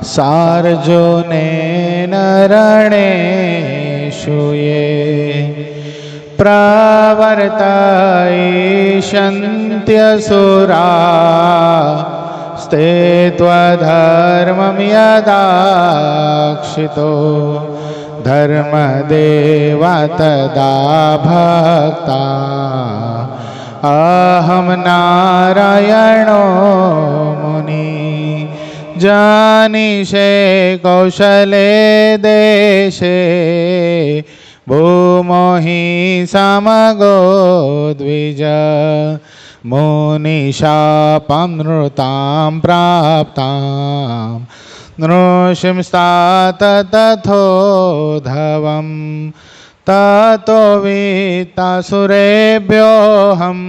સારજોને નરણેશુએ પ્રવર્તયિષ્યન્ત્યસુરા સ્તે ત્વધર્મં યદાક્ષિતો ધર્મદેવા તદા ભક્તા અહમ નારાયણો મુનિ જાનિષે કૌશલે દેશે ભૂમોહિ સમગો દ્વિજ મુનિશાપમૃતાં પ્રાપ્તાં નૃસિંહસ્तात તથોધવમ તતો વિત્તાસુરેભ્યોऽહં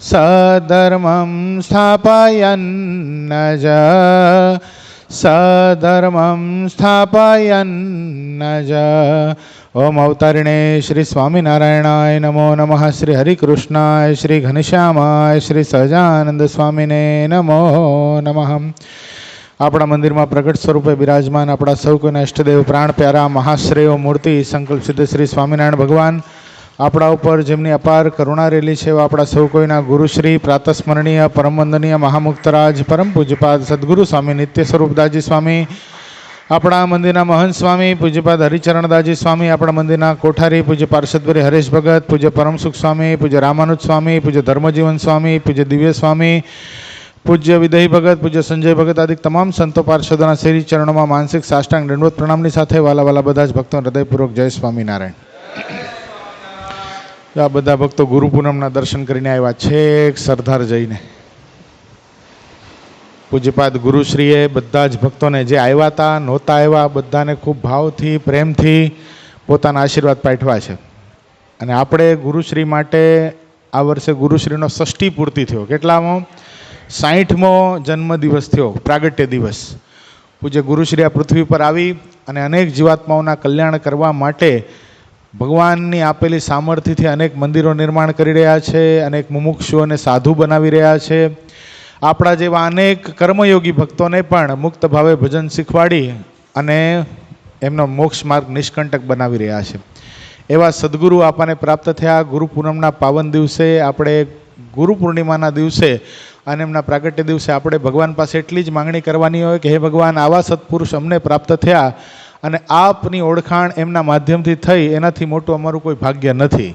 સધર્મં સ્થાપયન્નજ સધર્મં સ્થાપયન્નજ. ઓમ અવતારિણે શ્રી સ્વામિનારાયણાય નમો નમઃ. શ્રી હરિકૃષ્ણાય શ્રી ઘનશ્યામાય શ્રી સહજાનંદ સ્વામીને નમો નમઃ. આપણા મંદિરમાં પ્રગટ સ્વરૂપે બિરાજમાન આપણા સૌ કોઈના ઇષ્ટદેવ પ્રાણ પ્યારા મહાશ્રેયો મૂર્તિ સંકલ્પ સિદ્ધ શ્રી સ્વામિનારાયણ ભગવાન આપણા ઉપર જેમની અપાર કરુણા રેલી છે એવા આપણા સૌ કોઈના ગુરુશ્રી પ્રાતસ્મરણીય પરમવંદનીય મહામુક્તરાજ પરમ પૂજ્યપાદ સદગુરુ સ્વામી નિત્ય સ્વરૂપદાસજી સ્વામી, આપણા મંદિરના મહંત સ્વામી પૂજ્યપાદ હરિચરણદાસજી સ્વામી, આપણા મંદિરના કોઠારી પૂજ્ય પાર્ષદવરી હરેશ ભગત, પૂજ્ય પરમસુખ સ્વામી, પૂજ્ય રામાનુજ સ્વામી, પૂજ્ય ધર્મજીવન સ્વામી, પૂજ્ય દિવ્ય સ્વામી, પૂજ્ય વિદય ભગત, પૂજ્ય સંજય ભગત આદિ તમામ સંતો પાર્ષદોના શ્રી ચરણોમાં માનસિક સાષ્ટાંગ દંડવત પ્રણામની સાથે વાલા વાલા બધા જ ભક્તો હૃદયપૂર્વક જય સ્વામિનારાયણ. આ બધા ભક્તો ગુરુ પૂનમના દર્શન કરીને આવ્યા છેક સરદાર જઈને. પૂજ્યપાદ ગુરુશ્રીએ બધા જ ભક્તોને જે આવ્યા હતા નહોતા આવ્યા બધાને ખૂબ ભાવથી પ્રેમથી પોતાના આશીર્વાદ પાઠવ્યા છે. અને આપણે ગુરુશ્રી માટે આ વર્ષે ગુરુશ્રીનો ષષ્ઠી પૂર્તિ થયો. કેટલામો? 60મો જન્મદિવસ થયો, પ્રાગટ્ય દિવસ. પૂજ્ય ગુરુશ્રી આ પૃથ્વી પર આવી અને અનેક જીવાત્માઓના કલ્યાણ કરવા માટે ભગવાનની આપેલી સામર્થ્યથી અનેક મંદિરો નિર્માણ કરી રહ્યા છે, અનેક મુમુક્ષુઓને સાધુ બનાવી રહ્યા છે. આપણા જેવા અનેક કર્મયોગી ભક્તોને પણ મુક્ત ભાવે ભજન શીખવાડી અને એમનો મોક્ષ માર્ગ નિષ્કંટક બનાવી રહ્યા છે. એવા સદગુરુ આપણને પ્રાપ્ત થયા. ગુરુ પૂનમના પાવન દિવસે આપણે ગુરુ પૂર્ણિમાના દિવસે અને એમના પ્રાગટ્ય દિવસે આપણે ભગવાન પાસે એટલી જ માંગણી કરવાની હોય કે હે ભગવાન, આવા સત્પુરુષ અમને પ્રાપ્ત થયા અને આપની ઓળખાણ એમના માધ્યમથી થઈ, એનાથી મોટું અમારું કોઈ ભાગ્ય નથી.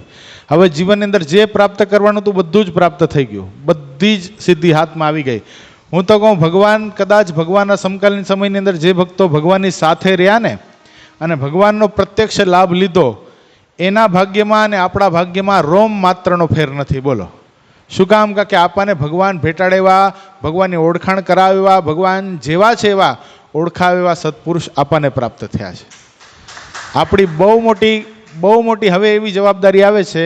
હવે જીવનની અંદર જે પ્રાપ્ત કરવાનું હતું બધું જ પ્રાપ્ત થઈ ગયું, બધી જ સિદ્ધિ હાથમાં આવી ગઈ. હું તો કહું ભગવાન કદાચ ભગવાનના સમકાલીન સમયની અંદર જે ભક્તો ભગવાનની સાથે રહ્યા ને અને ભગવાનનો પ્રત્યક્ષ લાભ લીધો એના ભાગ્યમાં અને આપણા ભાગ્યમાં રોમ માત્રનો ફેર નથી. બોલો શું કામ? કે આપણને ભગવાન ભેટાડેવા, ભગવાનની ઓળખાણ કરાવેવા, ભગવાન જેવા છે એવા ઓળખાવે એવા સત્પુરુષ આપણને પ્રાપ્ત થયા છે. આપણી બહુ મોટી હવે એવી જવાબદારી આવે છે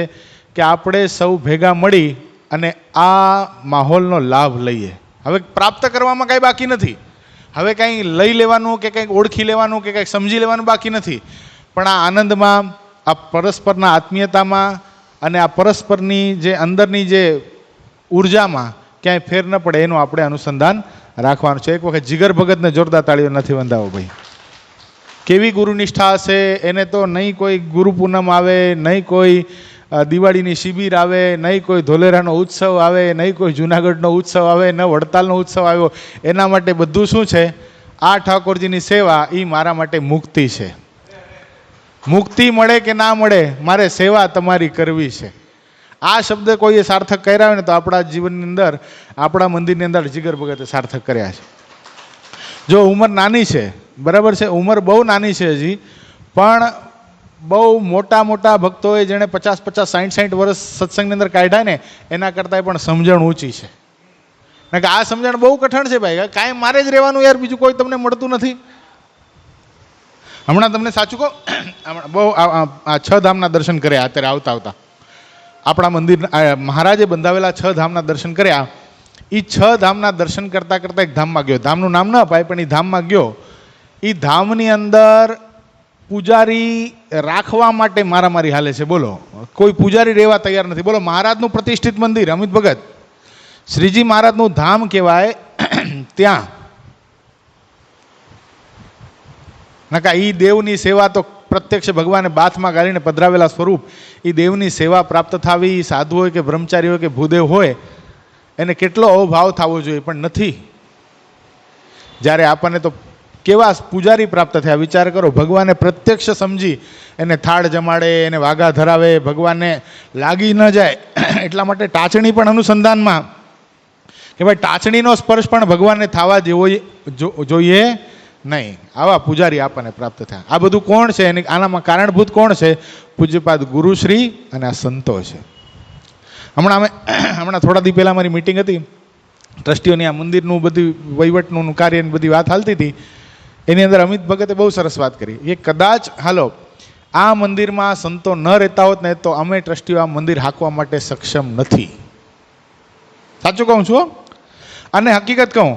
કે આપણે સૌ ભેગા મળી અને આ માહોલનો લાભ લઈએ. હવે પ્રાપ્ત કરવામાં કાંઈ બાકી નથી. હવે કાંઈ લઈ લેવાનું કે કંઈક ઓળખી લેવાનું કે કંઈક સમજી લેવાનું બાકી નથી. પણ આ આનંદમાં, આ પરસ્પરના આત્મીયતામાં અને આ પરસ્પરની જે અંદરની જે ઉર્જામાં ક્યાંય ફેર ન પડે એનું આપણે અનુસંધાન રાખવાનું છે. એક વખત જીગર ભગતને જોરદાર તાળીઓ નથી બંધાવો ભાઈ. કેવી ગુરુનિષ્ઠા હશે એને! તો નહીં કોઈ ગુરુ પૂનમ આવે, નહીં કોઈ દિવાળીની શિબિર આવે, નહીં કોઈ ધોલેરાનો ઉત્સવ આવે, નહીં કોઈ જુનાગઢનો ઉત્સવ આવે, ન વડતાલનો ઉત્સવ આવ્યો. એના માટે બધું શું છે? આ ઠાકોરજીની સેવા એ મારા માટે મુક્તિ છે. મુક્તિ મળે કે ના મળે, મારે સેવા તમારી કરવી છે. આ શબ્દ કોઈએ સાર્થક કર્યા હોય ને તો આપણા જીવનની અંદર, આપણા મંદિરની અંદર જીગર ભગતે સાર્થક કર્યા છે. જો ઉંમર નાની છે, બરાબર છે, ઉંમર બહુ નાની છે હજી, પણ બહુ મોટા મોટા ભક્તોએ જેણે 50, 60 વર્ષ સત્સંગની અંદર કાઢ્યા ને એના કરતાં પણ સમજણ ઊંચી છે. કારણ કે આ સમજણ બહુ કઠણ છે ભાઈ. કાંઈ મારે જ રહેવાનું યાર, બીજું કોઈ તમને મળતું નથી. હમણાં તમને સાચું કહું, બહુ આ 6 ધામના દર્શન કર્યા અત્યારે આવતા આવતા. આપણા મંદિર મહારાજે બંધાવેલા 6 ધામના દર્શન કર્યા. એ 6 ધામના દર્શન કરતાં કરતાં એક ધામમાં ગયો. ધામનું નામ ન અપાય પણ એ ધામમાં ગયો. એ ધામની અંદર પૂજારી રાખવા માટે મારામારી હાલે છે. બોલો, કોઈ પૂજારી રહેવા તૈયાર નથી. બોલો, મહારાજનું પ્રતિષ્ઠિત મંદિર, અમિત ભગત શ્રીજી મહારાજનું ધામ કહેવાય. ત્યાં નકા એ દેવની સેવા તો પ્રત્યક્ષ ભગવાને બાથમાં ગાળીને પધરાવેલા સ્વરૂપ એ દેવની સેવા પ્રાપ્ત થવી, સાધુ હોય કે બ્રહ્મચારી હોય કે ભૂદેવ હોય એને કેટલો અવભાવ થવો જોઈએ, પણ નથી. જ્યારે આપણને તો કેવા પૂજારી પ્રાપ્ત થયા, વિચાર કરો. ભગવાને પ્રત્યક્ષ સમજી એને થાળ જમાડે, એને વાઘા ધરાવે, ભગવાનને લાગી ન જાય એટલા માટે ટાચણી પણ અનુસંધાનમાં કે ભાઈ ટાચણીનો સ્પર્શ પણ ભગવાનને થવા જેવો જોઈએ નહીં. આવા પૂજારી આપણને પ્રાપ્ત થયા. આ બધું કોણ છે? એની આનામાં કારણભૂત કોણ છે? પૂજ્યપાદ ગુરુશ્રી અને આ સંતો છે. હમણાં થોડા દી પહેલાં મારી મિટિંગ હતી, ટ્રસ્ટીઓની આ મંદિરનું બધી વહીવટનું કાર્યની બધી વાત હાલતી હતી. એની અંદર અમિત ભગતે બહુ સરસ વાત કરી કે કદાચ હાલો આ મંદિરમાં સંતો ન રહેતા હોત ને તો અમે ટ્રસ્ટીઓ આ મંદિર હાંકવા માટે સક્ષમ નથી. સાચું કહું છું. અને હકીકત કહું,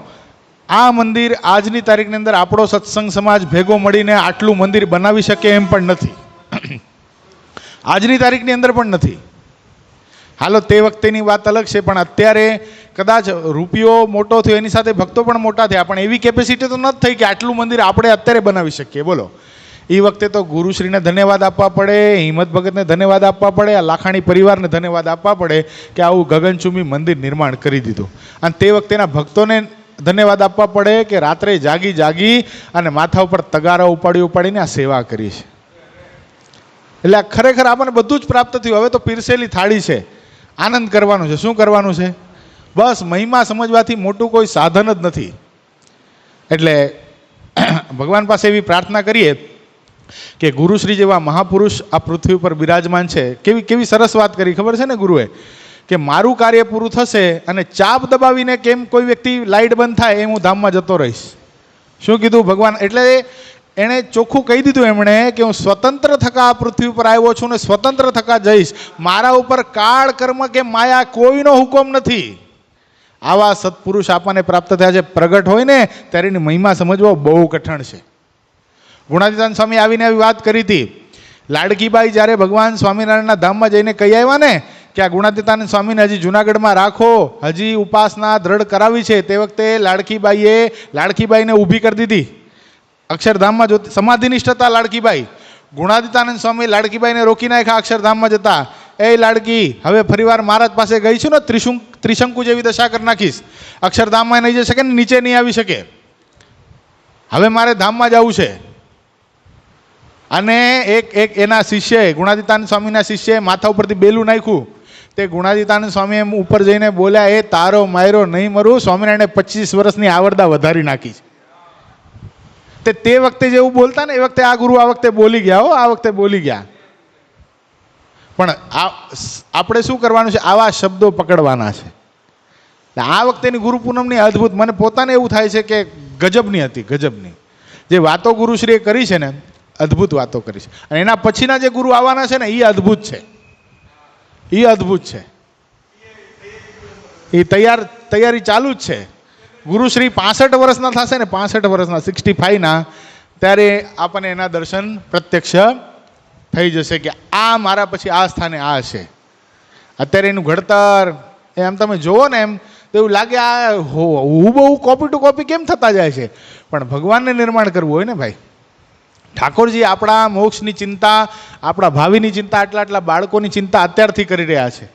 આ મંદિર આજની તારીખની અંદર આપણો સત્સંગ સમાજ ભેગો મળીને આટલું મંદિર બનાવી શકે એમ પણ નથી. આજની તારીખની અંદર પણ નથી. હાલો તે વખતેની વાત અલગ છે, પણ અત્યારે કદાચ રૂપિયો મોટો થયો એની સાથે ભક્તો પણ મોટા થયા, પણ એવી કેપેસિટી તો નથી થઈ કે આટલું મંદિર આપણે અત્યારે બનાવી શકીએ. બોલો, એ વખતે તો ગુરુશ્રીને ધન્યવાદ આપવા પડે, હિંમત ભગતને ધન્યવાદ આપવા પડે, આ લાખાણી પરિવારને ધન્યવાદ આપવા પડે કે આવું ગગનચુંબી મંદિર નિર્માણ કરી દીધું. અને તે વખતેના ભક્તોને ધન્યવાદ આપવા પડે કે રાત્રે જાગી અને માથા ઉપર તગારા ઉપાડીને આ સેવા કરી છે. એટલે આ ખરેખર આપણને બધું જ પ્રાપ્ત થયું. હવે તો પીરસેલી થાળી છે, આનંદ કરવાનું છે. શું કરવાનું છે? બસ મહિમા સમજવાથી મોટું કોઈ સાધન જ નથી. એટલે ભગવાન પાસે એવી પ્રાર્થના કરીએ કે ગુરુશ્રી જેવા મહાપુરુષ આ પૃથ્વી પર બિરાજમાન છે. કેવી સરસ વાત કરી ખબર છે ને ગુરુએ, કે મારું કાર્ય પૂરું થશે અને ચાપ દબાવીને કેમ કોઈ વ્યક્તિ લાઇટ બંધ થાય એમ હું ધામમાં જતો રહીશ. શું કીધું ભગવાન? એટલે એણે ચોખ્ખું કહી દીધું એમણે કે હું સ્વતંત્ર થકા આ પૃથ્વી ઉપર આવ્યો છું ને સ્વતંત્ર થકા જઈશ. મારા ઉપર કાળ કર્મ કે માયા કોઈનો હુકમ નથી. આવા સત્પુરુષ આપણને પ્રાપ્ત થયા છે. પ્રગટ હોય ને ત્યારે એની મહિમા સમજવો બહુ કઠણ છે. ગુણાતીતાન સ્વામી આવીને આવી વાત કરી હતી. લાડકીબાઈ જ્યારે ભગવાન સ્વામિનારાયણના ધામમાં જઈને કહી આવ્યા ને કે આ ગુણાતીતાનંદ સ્વામીને હજી જુનાગઢમાં રાખો, હજી ઉપાસના દ્રઢ કરાવી છે, તે વખતે લાડકીબાઈને ઊભી કરી દીધી અક્ષરધામમાં. જો સમાધિનિષ્ઠ હતા લાડકીબાઈ, ગુણાતીતાનંદ સ્વામી લાડકીબાઈને રોકી નાખ્યા અક્ષરધામમાં જતા. એ લાડકી, હવે ફરીવાર મહારાજ પાસે ગઈ છું ને ત્રિશંકુ જેવી દશા કરી નાખીશ. અક્ષરધામમાં નહીં જઈ શકે ને નીચે નહીં આવી શકે. હવે મારે ધામમાં જવું છે. અને એક એના શિષ્યએ, ગુણાતીતાનંદ સ્વામીના શિષ્યએ માથા ઉપરથી બેલું નાખ્યું. તે ગુણાતીતાનંદ સ્વામી એમ ઉપર જઈને બોલ્યા, એ તારો માયરો નહીં મરું, સ્વામિનારાયણે 25 વર્ષની આવરદા વધારી નાખી છે. તે વખતે જેવું બોલતા ને એ વખતે આ ગુરુ આ વખતે બોલી ગયા. આ વખતે બોલી ગયા. પણ આપણે શું કરવાનું છે? આવા શબ્દો પકડવાના છે. આ વખતેની ગુરુ પૂનમની અદ્ભુત, મને પોતાને એવું થાય છે કે ગજબની હતી. ગજબની જે વાતો ગુરુશ્રીએ કરી છે ને, અદ્ભુત વાતો કરી છે. અને એના પછીના જે ગુરુ આવવાના છે ને એ અદ્ભુત છે. એ અદ્ભુત છે. એ તૈયારી ચાલુ જ છે. ગુરુશ્રી 65 વર્ષના થશે ને, 65 વર્ષના, 65ના, ત્યારે આપણને એના દર્શન પ્રત્યક્ષ થઈ જશે કે આ મારા પછી આ સ્થાને આ છે. અત્યારે એનું ઘડતર એમ તમે જુઓ ને એમ તો એવું લાગે આ બહુ કોપી ટુ કોપી કેમ થતા જાય છે. પણ ભગવાનને નિર્માણ કરવું હોય ને ભાઈ. ઠાકોરજી આપણા મોક્ષની ચિંતા, આપણા ભાવિની ચિંતા, આટલા બાળકોની ચિંતા અત્યારથી કરી રહ્યા છે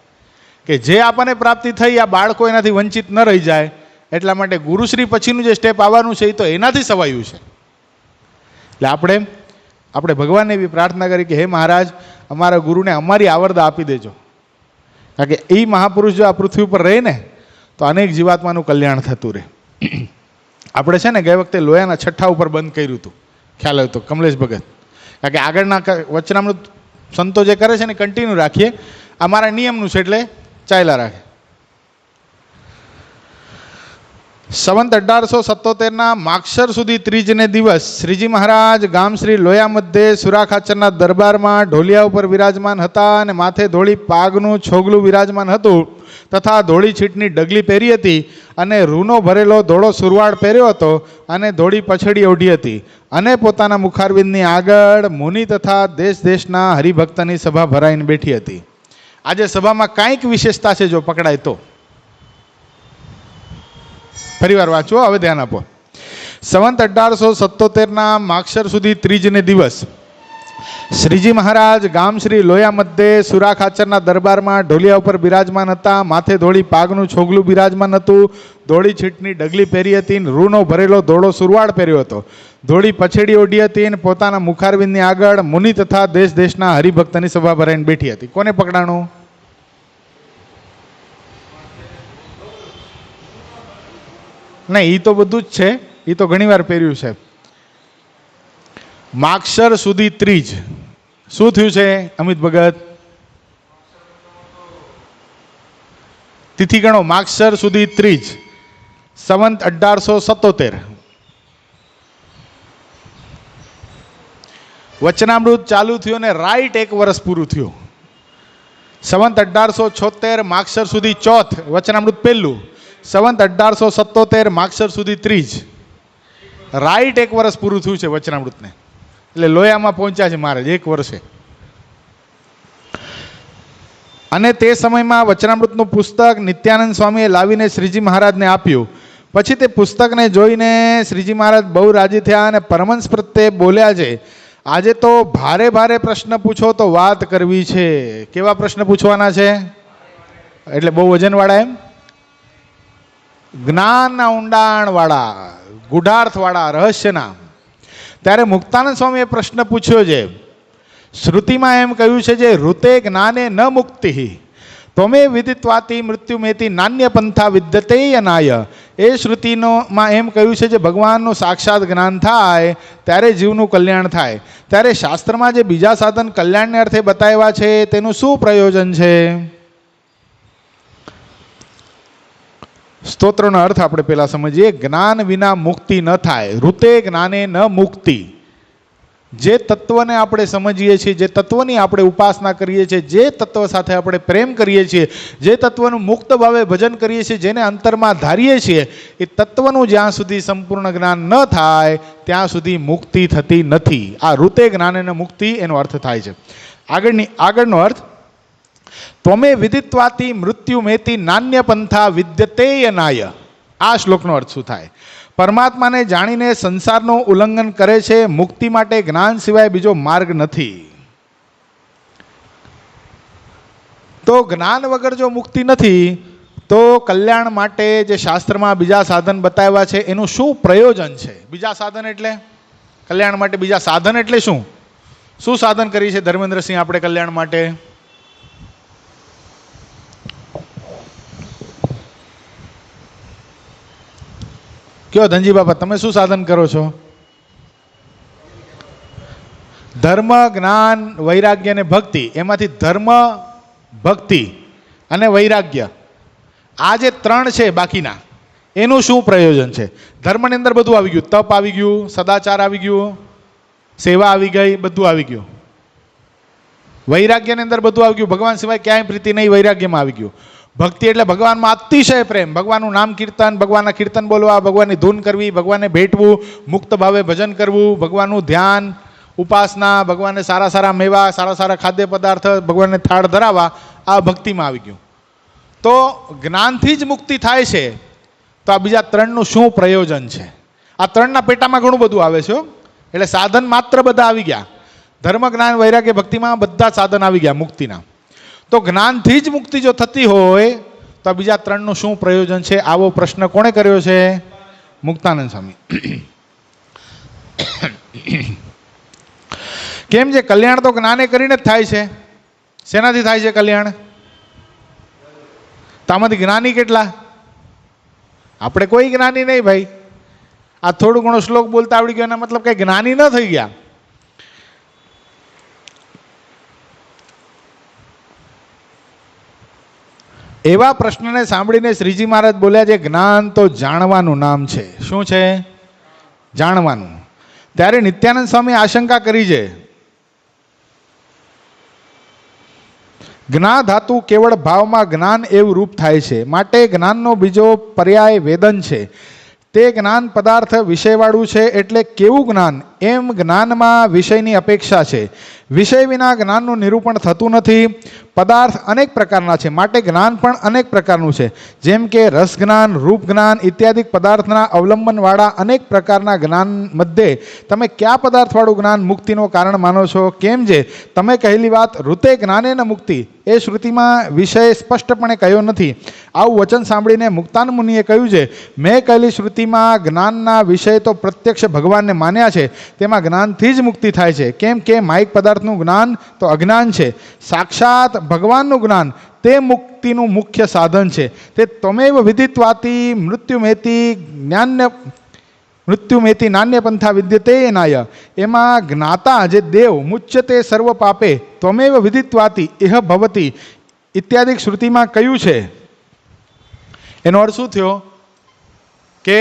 કે જે આપણને પ્રાપ્તિ થઈ આ બાળકો એનાથી વંચિત ન રહી જાય. એટલા માટે ગુરુશ્રી પછીનું જે સ્ટેપ આવવાનું છે એ તો એનાથી સવાયું છે. એટલે આપણે ભગવાનને એવી પ્રાર્થના કરી કે હે મહારાજ, અમારા ગુરુને અમારી આવરદા આપી દેજો. કારણ કે એ મહાપુરુષ જો આ પૃથ્વી ઉપર રહે ને તો અનેક જીવાત્માનું કલ્યાણ થતું રહે. આપણે છે ને ગઈ વખતે લોયાના છઠ્ઠા ઉપર બંધ કર્યું હતું, ખ્યાલ હોય તો, કમલેશ ભગત. કારણ કે આગળના વચનામૃત સંતો જે કરે છે ને કન્ટિન્યુ રાખીએ. આ મારા નિયમનું છે એટલે ચાલ્યા રાખે. સંવંત 1877ના માગશર સુધી ત્રીજને દિવસ શ્રીજી મહારાજ ગામ શ્રી લોયા મધ્યે સુરાખાચરના દરબારમાં ઢોલિયા ઉપર વિરાજમાન હતા અને માથે ધોળી પાગનું છોગલું વિરાજમાન હતું તથા ધોળી છીટની ડગલી પહેરી હતી અને રૂનો ભરેલો ધોળો સુરવાડ પહેર્યો હતો અને ધોળી પછડી ઓઢી હતી અને પોતાના મુખારવિંદની આગળ મુનિ તથા દેશ દેશના હરિભક્તની સભા ભરાઈને બેઠી હતી. આજે સભામાં કાંઈક વિશેષતા છે જો પકડાય તો. ફરીવાર વાંચો, હવે ધ્યાન આપો. સંવંત 1877ના માગશર સુધી ત્રીજને દિવસ શ્રીજી મહારાજ ગામ શ્રી લોયા મધ્યે સુરા ખાચરના દરબારમાં ઢોલિયા ઉપર બિરાજમાન હતા. માથે ધોળી પાગનું છોગલું બિરાજમાન હતું. ધોળી છીટની ડગલી પહેરી હતી. રૂનો ભરેલો ધોળો સુરવાળ પહેર્યો હતો. ધોળી પછેડી ઓઢી હતી અને પોતાના મુખારવિંદની આગળ મુનિ તથા દેશ દેશના હરિભક્તની સભા ભરાઈને બેઠી હતી. કોને પકડાણું? નહીં, એ તો બધું જ છે, એ તો ઘણી વાર પહેર્યું છે. માગશર સુધી ત્રીજ શું થયું છે અમિત ભગત? તિથિ ગણો. માગશર સુધી ત્રીજ સંવંત 1877. વચનામૃત ચાલુ થયું અને રાઈટ 1 વર્ષ પૂરું થયું. સંવંત 1876 માગશર સુધી ચોથ, વચનામૃત પહેલું. સંવંત 1877 માગશર સુધી ત્રીજ, રાઈટ 1 વર્ષ પૂરું થયું છે વચનામૃતને. એટલે લોયામાં પહોંચ્યા છે મહારાજ 1 વર્ષે. અને તે સમયમાં વચનામૃતનું પુસ્તક નિત્યાનંદ સ્વામીએ લાવીને શ્રીજી મહારાજને આપ્યું. પછી તે પુસ્તકને જોઈને શ્રીજી મહારાજ બહુ રાજી થયા અને પરમહંસ પ્રત્યે બોલ્યા છે, આજે તો ભારે ભારે પ્રશ્ન પૂછો તો વાત કરવી છે. કેવા પ્રશ્ન પૂછવાના છે? એટલે બહુ વજનવાળા, એમ જ્ઞાનના ઊંડાણવાળા, ગુઢાર્થવાળા, રહસ્યના. ત્યારે મુક્તાનંદ સ્વામીએ પ્રશ્ન પૂછ્યો છે, શ્રુતિમાં એમ કહ્યું છે જે ઋતે જ્ઞાને ન મુક્તિ તોમે વિદિત્વાતી મૃત્યુમેતી નાન્ય પંથા વિદ્યતે અનાય. એ શ્રુતિમાં એમ કહ્યું છે જે ભગવાનનું સાક્ષાત જ્ઞાન થાય ત્યારે જીવનું કલ્યાણ થાય. ત્યારે શાસ્ત્રમાં જે બીજા સાધન કલ્યાણને અર્થે બતાવ્યા છે તેનું શું પ્રયોજન છે? સ્તોત્રનો અર્થ આપણે પહેલા સમજીએ. જ્ઞાન વિના મુક્તિ ન થાય. ઋતે જ્ઞાને ન મુક્તિ. જે તત્વને આપણે સમજીએ છીએ, જે તત્વની આપણે ઉપાસના કરીએ છીએ, જે તત્વ સાથે આપણે પ્રેમ કરીએ છીએ, જે તત્વનું મુક્ત ભાવે ભજન કરીએ છીએ, જેને અંતરમાં ધારીએ છીએ, એ તત્વનું જ્યાં સુધી સંપૂર્ણ જ્ઞાન ન થાય ત્યાં સુધી મુક્તિ થતી નથી. આ ઋતે જ્ઞાને ન મુક્તિ એનો અર્થ થાય છે. આગળનો અર્થ, ત્વમે વિદિત્વાતી મૃત્યુમેતી નાન્ય પંથા વિદ્યતે અનાય. આ શ્લોકનો અર્થ શું થાય? પરમાત્માને જાણીને સંસારનું ઉલ્લંઘન કરે છે. મુક્તિ માટે જ્ઞાન સિવાય બીજો માર્ગ નથી. તો જ્ઞાન વગર જો મુક્તિ નથી તો કલ્યાણ માટે જે શાસ્ત્રમાં બીજા સાધન બતાવ્યા છે એનું શું પ્રયોજન છે? બીજા સાધન એટલે કલ્યાણ માટે બીજા સાધન એટલે શું? શું સાધન કરી છે ધર્મેન્દ્રસિંહ આપણે કલ્યાણ માટે? કયો ધનજી બાપા, તમે શું સાધન કરો છો? ધર્મ, જ્ઞાન, વૈરાગ્ય અને ભક્તિ. એમાંથી ધર્મ, ભક્તિ અને વૈરાગ્ય, આ જે 3 છે બાકીના, એનું શું પ્રયોજન છે? ધર્મની અંદર બધું આવી ગયું. તપ આવી ગયું, સદાચાર આવી ગયું, સેવા આવી ગઈ, બધું આવી ગયું. વૈરાગ્યની અંદર બધું આવી ગયું. ભગવાન સિવાય ક્યાંય પ્રીતિ નહીં, વૈરાગ્યમાં આવી ગયું. ભક્તિ એટલે ભગવાનમાં અતિશય પ્રેમ, ભગવાનનું નામ કીર્તન, ભગવાનના કીર્તન બોલવા, ભગવાનની ધૂન કરવી, ભગવાનને ભેટવું, મુક્ત ભાવે ભજન કરવું, ભગવાનનું ધ્યાન, ઉપાસના, ભગવાનને સારા સારા મેવા, સારા સારા ખાદ્ય પદાર્થ, ભગવાનને થાળ ધરાવવા, આ ભક્તિમાં આવી ગયું. તો જ્ઞાનથી જ મુક્તિ થાય છે. તો આ બીજા 3નું શું પ્રયોજન છે? આ 3ના પેટામાં ઘણું બધું આવે છે. એટલે સાધન માત્ર બધા આવી ગયા. ધર્મ, જ્ઞાન, વૈરાગ્ય, ભક્તિમાં બધા સાધન આવી ગયા મુક્તિના. તો જ્ઞાનથી જ મુક્તિ જો થતી હોય તો બીજા 3નું શું પ્રયોજન છે? આવો પ્રશ્ન કોણે કર્યો છે? મુક્તાનંદ સ્વામી. કેમ છે? કલ્યાણ તો જ્ઞાને કરીને જ થાય છે. શેનાથી થાય છે કલ્યાણ? તો આમાંથી જ્ઞાની કેટલા? આપણે કોઈ જ્ઞાની નહીં ભાઈ. આ થોડું ઘણો શ્લોક બોલતા આવડી ગયો એના મતલબ કઈ જ્ઞાની ન થઈ ગયા. એવા પ્રશ્નને સાંભળીને શ્રીજી મહારાજ બોલ્યા છે, જ્ઞાન તો જાણવાનું નામ છે. શું છે? જાણવાનું. ત્યારે નિત્યાનંદ સ્વામી આશંકા કરી છે, જ્ઞા ધાતુ કેવળ ભાવમાં જ્ઞાન એવું રૂપ થાય છે. માટે જ્ઞાનનો બીજો પર્યાય વેદન છે. તે જ્ઞાન પદાર્થ વિષયવાળું છે. એટલે કેવું જ્ઞાન? એમ જ્ઞાનમાં વિષયની અપેક્ષા છે. વિષય વિના જ્ઞાનનું નિરૂપણ થતું નથી. પદાર્થ અનેક પ્રકારના છે, માટે જ્ઞાન પણ અનેક પ્રકારનું છે. જેમ કે રસ જ્ઞાન, રૂપ જ્ઞાન ઇત્યાદિ પદાર્થના અવલંબનવાળા અનેક પ્રકારના જ્ઞાન મધ્યે તમે કયા પદાર્થવાળું જ્ઞાન મુક્તિનું કારણ માનો છો? કેમ જે તમે કહેલી વાત ઋતે જ્ઞાને ન મુક્તિ એ શ્રુતિમાં વિષય સ્પષ્ટપણે કહ્યો નથી. આવું વચન સાંભળીને મુક્તાન મુનિએ કહ્યું છે, મેં કહેલી શ્રુતિમાં જ્ઞાનના વિષય તો પ્રત્યક્ષ ભગવાનને માન્યા છે, તેમાં જ્ઞાનથી જ મુક્તિ થાય છે. કેમ કે માયિક પદાર્થનું જ્ઞાન તો અજ્ઞાન છે, સાક્ષાત ભગવાનનું જ્ઞાન તે મુક્તિનું મુખ્ય સાધન છે. તે ત્વમેવ વિદિત્વાતિ મૃત્યુમેતિ નાન્ય પંથા વિદ્યતે નાય. એમાં જ્ઞાતા જે દેવ મુચ્યતે સર્વ પાપે ત્વમેવ વિદિત્વાતિ ઇહ ભવતી ઇત્યાદિ શ્રુતિમાં કહ્યું છે. એનો અર્થ શું થયો કે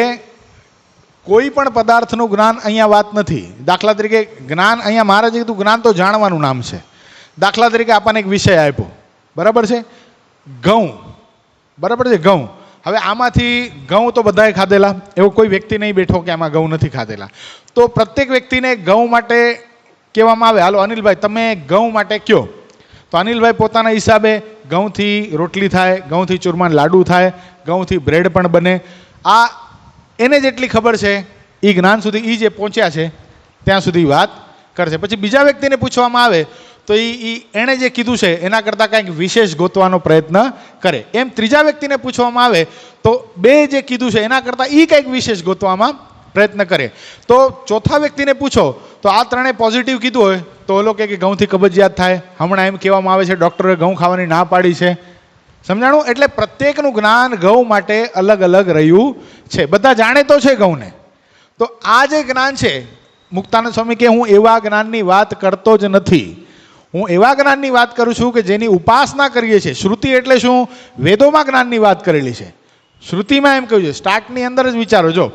કોઈ પણ પદાર્થનું જ્ઞાન અહીંયા વાત નથી. દાખલા તરીકે જ્ઞાન અહીંયા મહારાજે કીધું જ્ઞાન તો જાણવાનું નામ છે. દાખલા તરીકે આપણને એક વિષય આપ્યો, બરાબર છે, ઘઉં, બરાબર છે, ઘઉં. હવે આમાંથી ઘઉં તો બધાએ ખાધેલા, એવો કોઈ વ્યક્તિ નહીં બેઠો કે આમાં ઘઉં નથી ખાધેલા. તો પ્રત્યેક વ્યક્તિને ઘઉં માટે કહેવામાં આવે, હાલો અનિલભાઈ તમે ઘઉં માટે કયો. તો અનિલભાઈ પોતાના હિસાબે ઘઉંથી રોટલી થાય, ઘઉંથી ચૂરમાન લાડુ થાય, ઘઉંથી બ્રેડ પણ બને. આ એને જેટલી ખબર છે એ જ્ઞાન સુધી એ જે પહોંચ્યા છે ત્યાં સુધી વાત કરશે. પછી બીજા વ્યક્તિને પૂછવામાં આવે તો એણે જે કીધું છે એના કરતાં કંઈક વિશેષ ગોતવાનો પ્રયત્ન કરે. એમ ત્રીજા વ્યક્તિને પૂછવામાં આવે તો બે જે કીધું છે એના કરતાં એ કંઈક વિશેષ ગોતવામાં પ્રયત્ન કરે. તો ચોથા વ્યક્તિને પૂછો તો આ ત્રણે પોઝિટિવ કીધું હોય તો ઓલો કે ઘઉંથી કબજિયાત થાય. હમણાં એમ કહેવામાં આવે છે ડૉક્ટરે ઘઉં ખાવાની ના પાડી છે. સમજાણું? એટલે પ્રત્યેકનું જ્ઞાન ઘઉં માટે અલગ અલગ રહ્યું છે. બધા જાણે તો છે ઘઉંને. તો આ જે જ્ઞાન છે, મુક્તાનંદ સ્વામી કે હું એવા જ્ઞાનની વાત કરતો જ નથી, હું એવા જ્ઞાનની વાત કરું છું કે જેની ઉપાસના કરીએ છીએ. શ્રુતિ એટલે શું? વેદોમાં જ્ઞાનની વાત કરેલી છે. શ્રુતિમાં એમ કહ્યું છે, સ્ટાર્ટની અંદર જ વિચારો, જો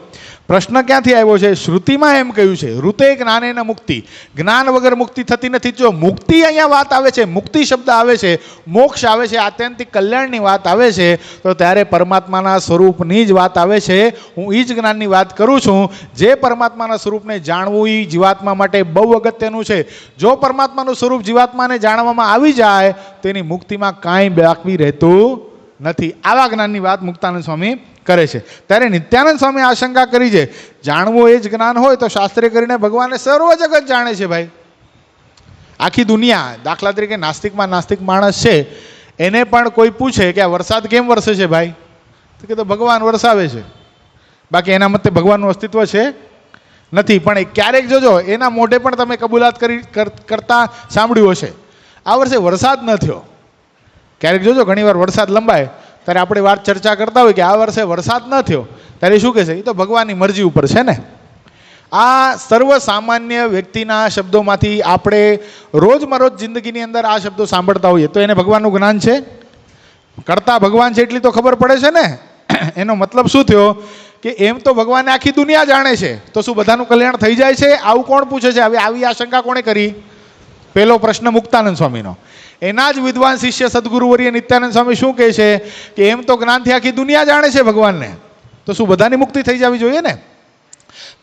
પ્રશ્ન ક્યાંથી આવ્યો છે, શ્રુતિમાં એમ કહ્યું છે ઋતે જ્ઞાને ન મુક્તિ, જ્ઞાન વગર મુક્તિ થતી નથી. જો મુક્તિ અહીંયા વાત આવે છે, મુક્તિ શબ્દ આવે છે, મોક્ષ આવે છે, આત્યંતિક કલ્યાણની વાત આવે છે, તો ત્યારે પરમાત્માના સ્વરૂપની જ વાત આવે છે. હું એ જ જ્ઞાનની વાત કરું છું. જે પરમાત્માના સ્વરૂપને જાણવું એ જીવાત્મા માટે બહુ અગત્યનું છે. જો પરમાત્માનું સ્વરૂપ જીવાત્માને જાણવામાં આવી જાય તો એની મુક્તિમાં કાંઈ બાકી રહેતું નથી. આવા જ્ઞાનની વાત મુક્તાનંદ સ્વામી કરે છે. ત્યારે નિત્યાનંદ સ્વામી આશંકા કરી છે, જાણવું એ જ જ્ઞાન હોય તો શાસ્ત્રે કરીને ભગવાને સર્વ જગત જાણે છે. ભાઈ આખી દુનિયા, દાખલા તરીકે નાસ્તિકમાં નાસ્તિક માણસ છે, એને પણ કોઈ પૂછે કે આ વરસાદ કેમ વરસે છે ભાઈ, તો કે તો ભગવાન વરસાવે છે. બાકી એના મતે ભગવાનનું અસ્તિત્વ છે નથી. પણ ક્યારેક જોજો એના મોઢે પણ તમે કબૂલાત કરતા સાંભળ્યું હશે, આ વર્ષે વરસાદ ન થયો. ક્યારેક જોજો ઘણીવાર વરસાદ લંબાય ત્યારે આપણે વાત ચર્ચા કરતા હોય કે આ વર્ષે વરસાદ ન થયો, ત્યારે શું કહેશે? એ તો ભગવાનની મરજી ઉપર છે ને. આ સર્વ સામાન્ય વ્યક્તિના શબ્દોમાંથી આપણે રોજમરોજ જિંદગીની અંદર આ શબ્દો સાંભળતા હોઈએ તો એને ભગવાનનું જ્ઞાન છે? કરતા ભગવાન છે એટલી તો ખબર પડે છે ને. એનો મતલબ શું થયો કે એમ તો ભગવાને આખી દુનિયા જાણે છે, તો શું બધાનું કલ્યાણ થઈ જાય છે? આવું કોણ પૂછે છે? હવે આવી આશંકા કોણે કરી? પહેલો પ્રશ્ન મુક્તાનંદ સ્વામીનો. એના જ વિદ્વાન શિષ્ય સદગુરુવર્ય નિત્યાનંદ સ્વામી શું કહે છે કે એમ તો જ્ઞાનથી આખી દુનિયા જાણે છે ભગવાનને, તો શું બધાની મુક્તિ થઈ જવી જોઈએ ને?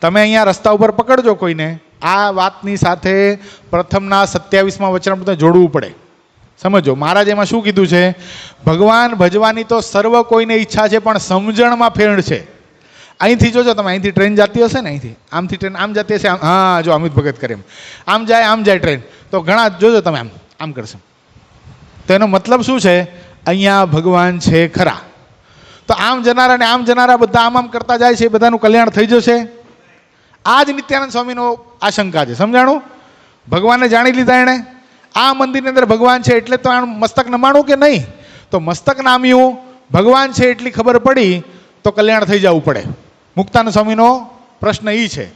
તમે અહીંયા રસ્તા ઉપર પકડજો કોઈને, આ વાતની સાથે પ્રથમના 27માં વચનામૃતને જોડવું પડે. સમજો મહારાજ એમાં શું કીધું છે? ભગવાન ભજવાની તો સર્વ કોઈને ઈચ્છા છે, પણ સમજણમાં ફેર છે. અહીંથી જોજો તમે, અહીંથી ટ્રેન જતી હશે ને, અહીંથી આમથી ટ્રેન આમ જતી હશે, હા જો અમિત ભગત કરે એમ, આમ જાય ટ્રેન, તો ઘણા જોજો તમે આમ કરશે. તો એનો મતલબ શું છે? અહીંયા ભગવાન છે ખરા. તો આમ જનારા ને આમ જનારા બધા આમ કરતા જાય છે, બધાનું કલ્યાણ થઈ જશે. આ જ નિત્યાનંદ સ્વામીનો આશંકા છે. સમજાણું? ભગવાનને જાણી લીધા એણે, આ મંદિરની અંદર ભગવાન છે એટલે તો આનું મસ્તક નમાણું કે નહીં? તો મસ્તક નામ્યું, ભગવાન છે એટલી ખબર પડી તો કલ્યાણ થઈ જવું પડે. મુક્તાનંદ સ્વામીનો પ્રશ્ન એ છે.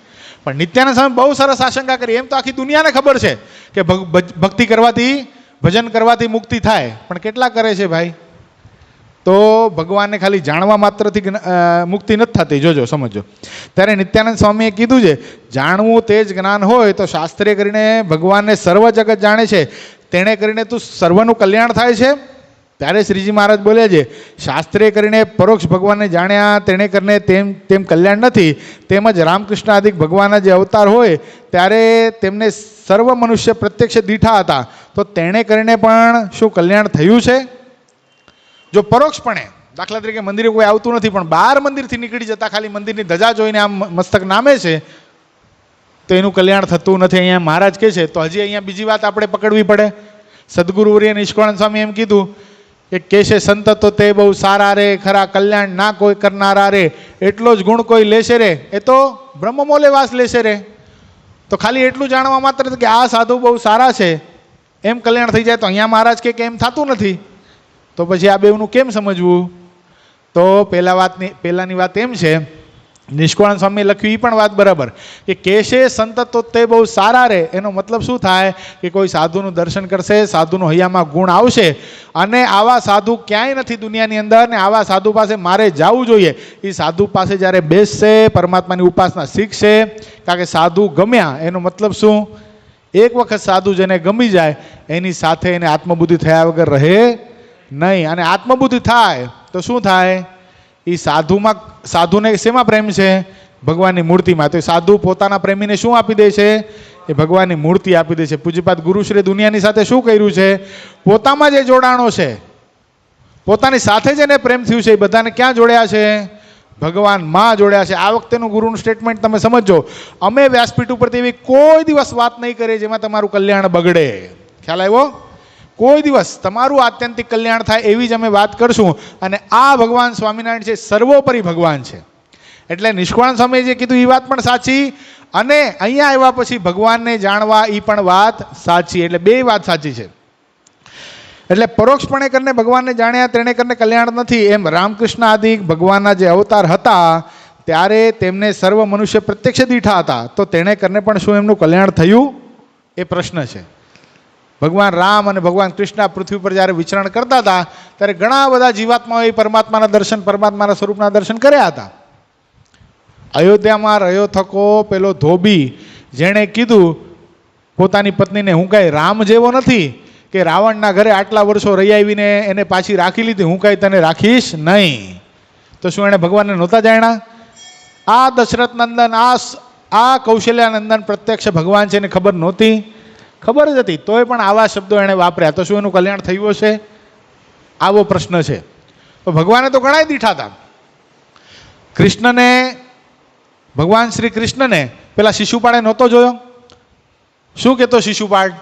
પણ નિત્યાનંદ સ્વામી બહુ સરસ આશંકા કરી. એમ તો આખી દુનિયાને ખબર છે કે ભક્તિ કરવાથી, ભજન કરવાથી મુક્તિ થાય, પણ કેટલા કરે છે ભાઈ? તો ભગવાનને ખાલી જાણવા માત્રથી મુક્તિ નથી થતી. જોજો, સમજો. ત્યારે નિત્યાનંદ સ્વામીએ કીધું છે જાણવું તે જ જ્ઞાન હોય તો શાસ્ત્રે કરીને ભગવાનને સર્વ જગત જાણે છે, તેણે કરીને તું સર્વનું કલ્યાણ થાય છે. ત્યારે શ્રીજી મહારાજ બોલે છે, શાસ્ત્રે કરીને પરોક્ષ ભગવાનને જાણ્યા તેણે કરીને તેમ કલ્યાણ નથી. તેમજ રામકૃષ્ણ આદિક ભગવાનના જે અવતાર હોય ત્યારે તેમને સર્વ મનુષ્ય પ્રત્યક્ષ દીઠા હતા, તો તેણે કરીને પણ શું કલ્યાણ થયું છે? જો પરોક્ષપણે, દાખલા તરીકે મંદિરે કોઈ આવતું નથી પણ બહાર મંદિરથી નીકળી જતા ખાલી મંદિરની ધજા જોઈને આમ મસ્તક નામે છે, તો એનું કલ્યાણ થતું નથી. અહીંયા મહારાજ કહે છે. તો હજી અહીંયા બીજી વાત આપણે પકડવી પડે. સદગુરુવર્ય નિષ્કાળાનંદ સ્વામી એમ કીધું કે કેશે સંત તો તે બહુ સારા રે, ખરા કલ્યાણ ના કોઈ કરનારા રે, એટલો જ ગુણ કોઈ લેશે રે, એ તો બ્રહ્મમોલે વાસ લેશે રે. તો ખાલી એટલું જાણવા માત્ર કે આ સાધુ બહુ સારા છે એમ કલ્યાણ થઈ જાય, તો અહીંયા મહારાજ કે એમ થતું નથી. તો પછી આ બેવનું કેમ સમજવું? તો પહેલાની વાત એમ છે, નિષ્કાળાનંદ સ્વામીએ લખ્યું એ પણ વાત બરાબર કે કેશે સંત તો તે બહુ સારા રે. એનો મતલબ શું થાય કે કોઈ સાધુનું દર્શન કરશે, સાધુનો હૈયામાં ગુણ આવશે, અને આવા સાધુ ક્યાંય નથી દુનિયાની અંદર, ને આવા સાધુ પાસે મારે જવું જોઈએ. એ સાધુ પાસે જ્યારે બેસશે, પરમાત્માની ઉપાસના શીખશે. કારણ કે સાધુ ગમ્યા એનો મતલબ શું? એક વખત સાધુ જેને ગમી જાય એની સાથે એને આત્મબુદ્ધિ થયા વગર રહે નહીં. અને આત્મબુદ્ધિ થાય તો શું થાય? એ સાધુને શેમાં પ્રેમ છે? ભગવાનની મૂર્તિમાં. તો સાધુ પોતાના પ્રેમીને શું આપી દે છે? એ ભગવાનની મૂર્તિ આપી દે છે. પૂજ્યપાદ ગુરુશ્રી દુનિયાની સાથે શું કર્યું છે? પોતામાં જે જોડાણો છે, પોતાની સાથે જ એને પ્રેમ થયું છે, એ બધાને ક્યાં જોડ્યા છે? ભગવાનમાં જોડ્યા છે. આ વખતેનું ગુરુનું સ્ટેટમેન્ટ તમે સમજો. અમે વ્યાસપીઠ ઉપરથી એવી કોઈ દિવસ વાત નહીં કરીએ જેમાં તમારું કલ્યાણ બગડે. ખ્યાલ આવ્યો? કોઈ દિવસ તમારું આત્યંતિક કલ્યાણ થાય એવી જ અમે વાત કરશું. અને આ ભગવાન સ્વામિનારાયણ છે, સર્વોપરી ભગવાન છે. એટલે નિષ્કાળાનંદ સ્વામીએ જે કીધું એ વાત પણ સાચી, અને અહીંયા આવ્યા પછી ભગવાનને જાણવા એ પણ વાત સાચી. એટલે બે વાત સાચી છે. એટલે પરોક્ષપણે કરીને ભગવાનને જાણ્યા તેણે કરીને કલ્યાણ નથી. એમ રામકૃષ્ણ આદિ ભગવાનના જે અવતાર હતા ત્યારે તેમને સર્વ મનુષ્ય પ્રત્યક્ષ દીઠા હતા, તો તેણે કરીને પણ શું એમનું કલ્યાણ થયું? એ પ્રશ્ન છે. ભગવાન રામ અને ભગવાન કૃષ્ણ પૃથ્વી પર જ્યારે વિચરણ કરતા હતા ત્યારે ઘણા બધા જીવાત્માઓએ પરમાત્માના દર્શન, પરમાત્માના સ્વરૂપના દર્શન કર્યા હતા. અયોધ્યામાં રહ્યો થકો પેલો ધોબી, જેણે કીધું પોતાની પત્નીને, હું કાંઈ રામ જેવો નથી કે રાવણના ઘરે આટલા વર્ષો રહી આવીને એને પાછી રાખી લીધી, હું કાંઈ તને રાખીશ નહીં. તો શું એણે ભગવાનને નહોતા જાણ્યા? આ દશરથ નંદન, આ કૌશલ્યાનંદન પ્રત્યક્ષ ભગવાન છે એને ખબર નહોતી? ખબર જ હતી, તોય પણ આવા શબ્દો એણે વાપર્યા. તો શું એનું કલ્યાણ થયું હશે? આવો પ્રશ્ન છે. તો ભગવાને તો ઘણા દીઠા હતા. કૃષ્ણને, ભગવાન શ્રી કૃષ્ણને પેલા શિશુપાળે નહોતો જોયો? શું કહેતો શિશુપાળ?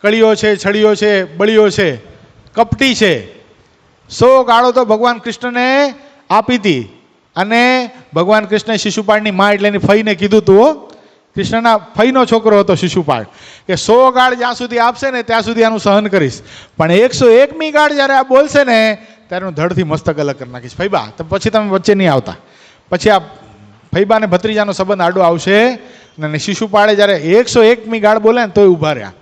કળીઓ છે, છડીઓ છે, બળીઓ છે, કપટી છે. 100 ગાળો તો ભગવાન કૃષ્ણને આપી હતી. અને ભગવાન કૃષ્ણે શિશુપાળની માં એટલે એની ફઈને કીધું તું, કૃષ્ણના ફઈનો છોકરો હતો શિશુપાળ, કે 100 ગાળ જ્યાં સુધી આપશે ને ત્યાં સુધી આનું સહન કરીશ, પણ 101મી ગાળ જ્યારે આ બોલશે ને ત્યારે હું ધડથી મસ્તક અલગ કરી નાખીશ. ફઈબા તો પછી તમે વચ્ચે નહીં આવતા. પછી આ ફઈબા અને ભત્રીજાનો સંબંધ આડો આવશે. અને શિશુપાળે જ્યારે 101મી ગાળ બોલે ને તોય ઊભા રહ્યા.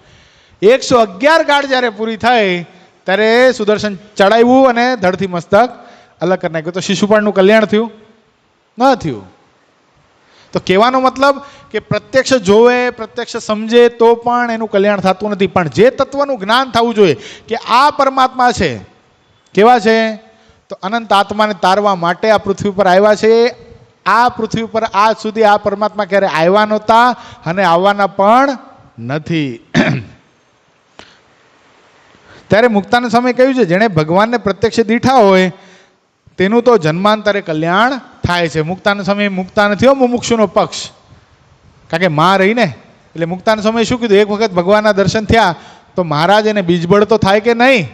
111 ગાળ જ્યારે પૂરી થઈ ત્યારે સુદર્શન ચડાવ્યું અને ધડથી મસ્તક અલગ કરી નાખ્યું. તો શિશુપાળનું કલ્યાણ થયું? ન થયું. તો કહેવાનો મતલબ કે પ્રત્યક્ષ જોવે, પ્રત્યક્ષ સમજે તો પણ એનું કલ્યાણ થતું નથી. પણ જે તત્વનું જ્ઞાન થવું જોઈએ કે આ પરમાત્મા છે, કેવા છે? તો અનંત આત્માને તારવા માટે આ પૃથ્વી પર આવ્યા છે. આ પૃથ્વી પર આજ સુધી આ પરમાત્મા ક્યારે આવ્યા નહોતા અને આવવાના પણ નથી. ત્યારે મુક્તાનંદ સ્વામીએ કહ્યું છે, જેણે ભગવાનને પ્રત્યક્ષ દીઠા હોય તેનું તો જન્માંતરે કલ્યાણ થાય છે. મુક્તાનંદ સ્વામી મુક્તા નથી હો, મુમુક્ષુનો પક્ષ. કારણ કે માં રહીને, એટલે મુક્તાનંદ સ્વામીએ શું કીધું? એક વખત ભગવાનના દર્શન થયા તો મહારાજ એને બીજબળ તો થાય કે નહીં?